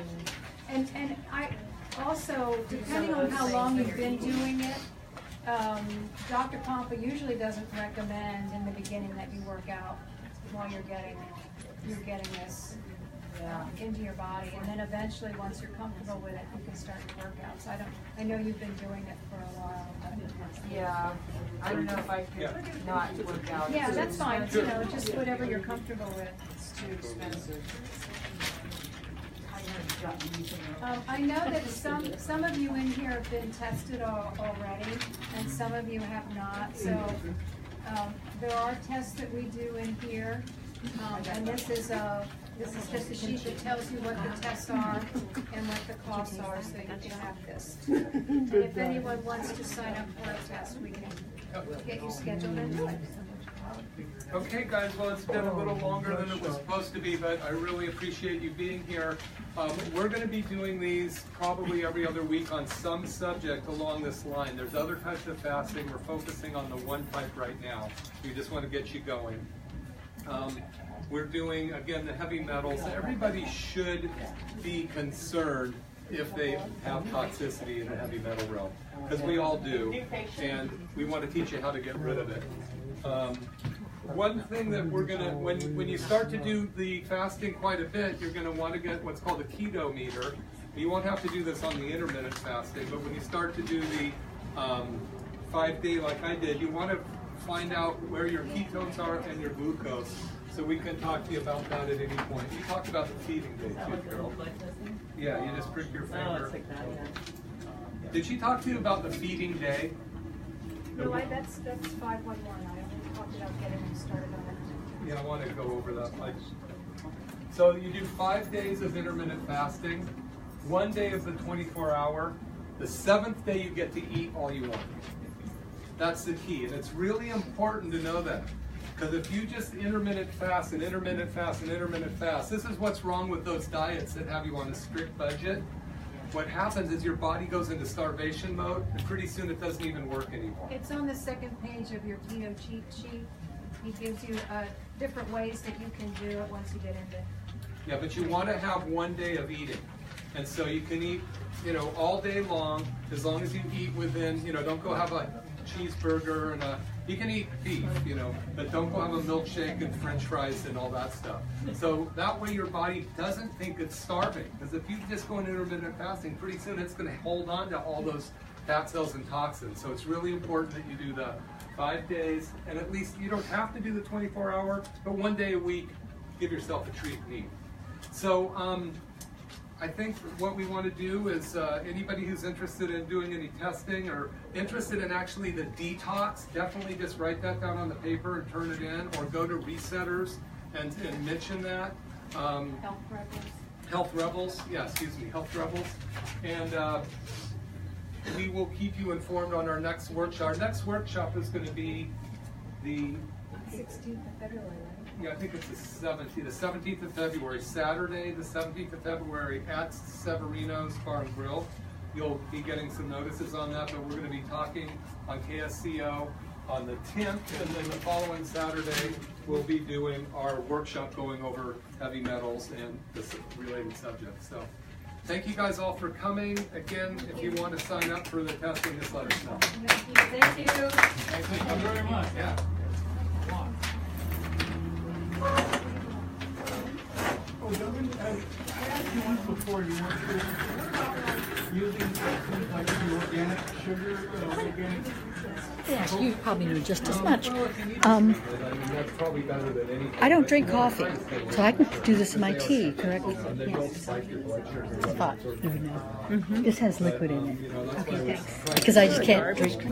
And I also, depending on how long you've been doing it, Dr. Pompa usually doesn't recommend in the beginning that you work out while you're getting this into your body, and then eventually, once you're comfortable with it, you can start your workouts. I know you've been doing it for a while. Yeah, I don't know if I could not work out. Yeah, It's that's too fine. expensive. You know, just whatever you're comfortable with. It's too expensive. I know that some of you in here have been tested already, and some of you have not. So there are tests that we do in here, and this is just a sheet that tells you what the tests are and what the costs are, so you can have this. And if anyone wants to sign up for a test, we can get you scheduled into it. Okay, guys, well, it's been a little longer than it was supposed to be, but I really appreciate you being here. We're going to be doing these probably every other week on some subject along this line. There's other types of fasting. We're focusing on the one type right now. We just want to get you going. We're doing, again, the heavy metals. Everybody should be concerned if they have toxicity in the heavy metal realm, because we all do, and we want to teach you how to get rid of it. One thing that we're gonna, when you start to do the fasting quite a bit, you're gonna want to get what's called a keto meter. You won't have to do this on the intermittent fasting, but when you start to do the 5-day like I did, you want to find out where your ketones are and your glucose, so we can talk to you about that at any point. You talked about the feeding day too, Carol. Yeah, you just prick your finger. Did she talk to you about the feeding day? No, that's 511. I only talked about getting them started on it. Yeah, I want to go over that. So you do 5 days of intermittent fasting, 1 day of the 24-hour. The 7th day you get to eat all you want. That's the key, and it's really important to know that. Because if you just intermittent fast and intermittent fast and intermittent fast, this is what's wrong with those diets that have you on a strict budget. What happens is your body goes into starvation mode, and pretty soon it doesn't even work anymore. It's on the second page of your keto cheat sheet. He gives you different ways that you can do it once you get into it. Yeah, but you want to have 1 day of eating. And so you can eat, all day long, as long as you eat within, don't go have a cheeseburger and you can eat beef, but don't go have a milkshake and french fries and all that stuff. So that way your body doesn't think it's starving. Because if you just go into intermittent fasting, pretty soon it's going to hold on to all those fat cells and toxins. So it's really important that you do the 5 days, and at least you don't have to do the 24-hour, but 1 day a week, give yourself a treat and eat. So I think what we want to do is anybody who's interested in doing any testing or interested in actually the detox, definitely just write that down on the paper and turn it in, or go to Resetters and mention that. Health Rebels. Health Rebels, yeah, excuse me, Health Rebels. And we will keep you informed on our next workshop. Our next workshop is going to be the 16th of February, right? Yeah, I think it's the 17th of February, Saturday, the 17th of February at Severino's Bar and Grill. You'll be getting some notices on that, but we're going to be talking on KSCO on the 10th, and then the following Saturday we'll be doing our workshop going over heavy metals and the related subjects. So thank you guys all for coming. Again, if you want to sign up for the testing, just let us know. Thank you. Thank you very much. Yeah. Oh, Doug, I asked you once before, you weren't sure. What about using things like the organic sugar, organic? Yes, you probably know just as much. That's probably better than anything. I don't drink coffee, so I can do this in my tea, correct? Yes. I thought you would know. This has liquid in it. Okay, thanks. Because I just can't drink.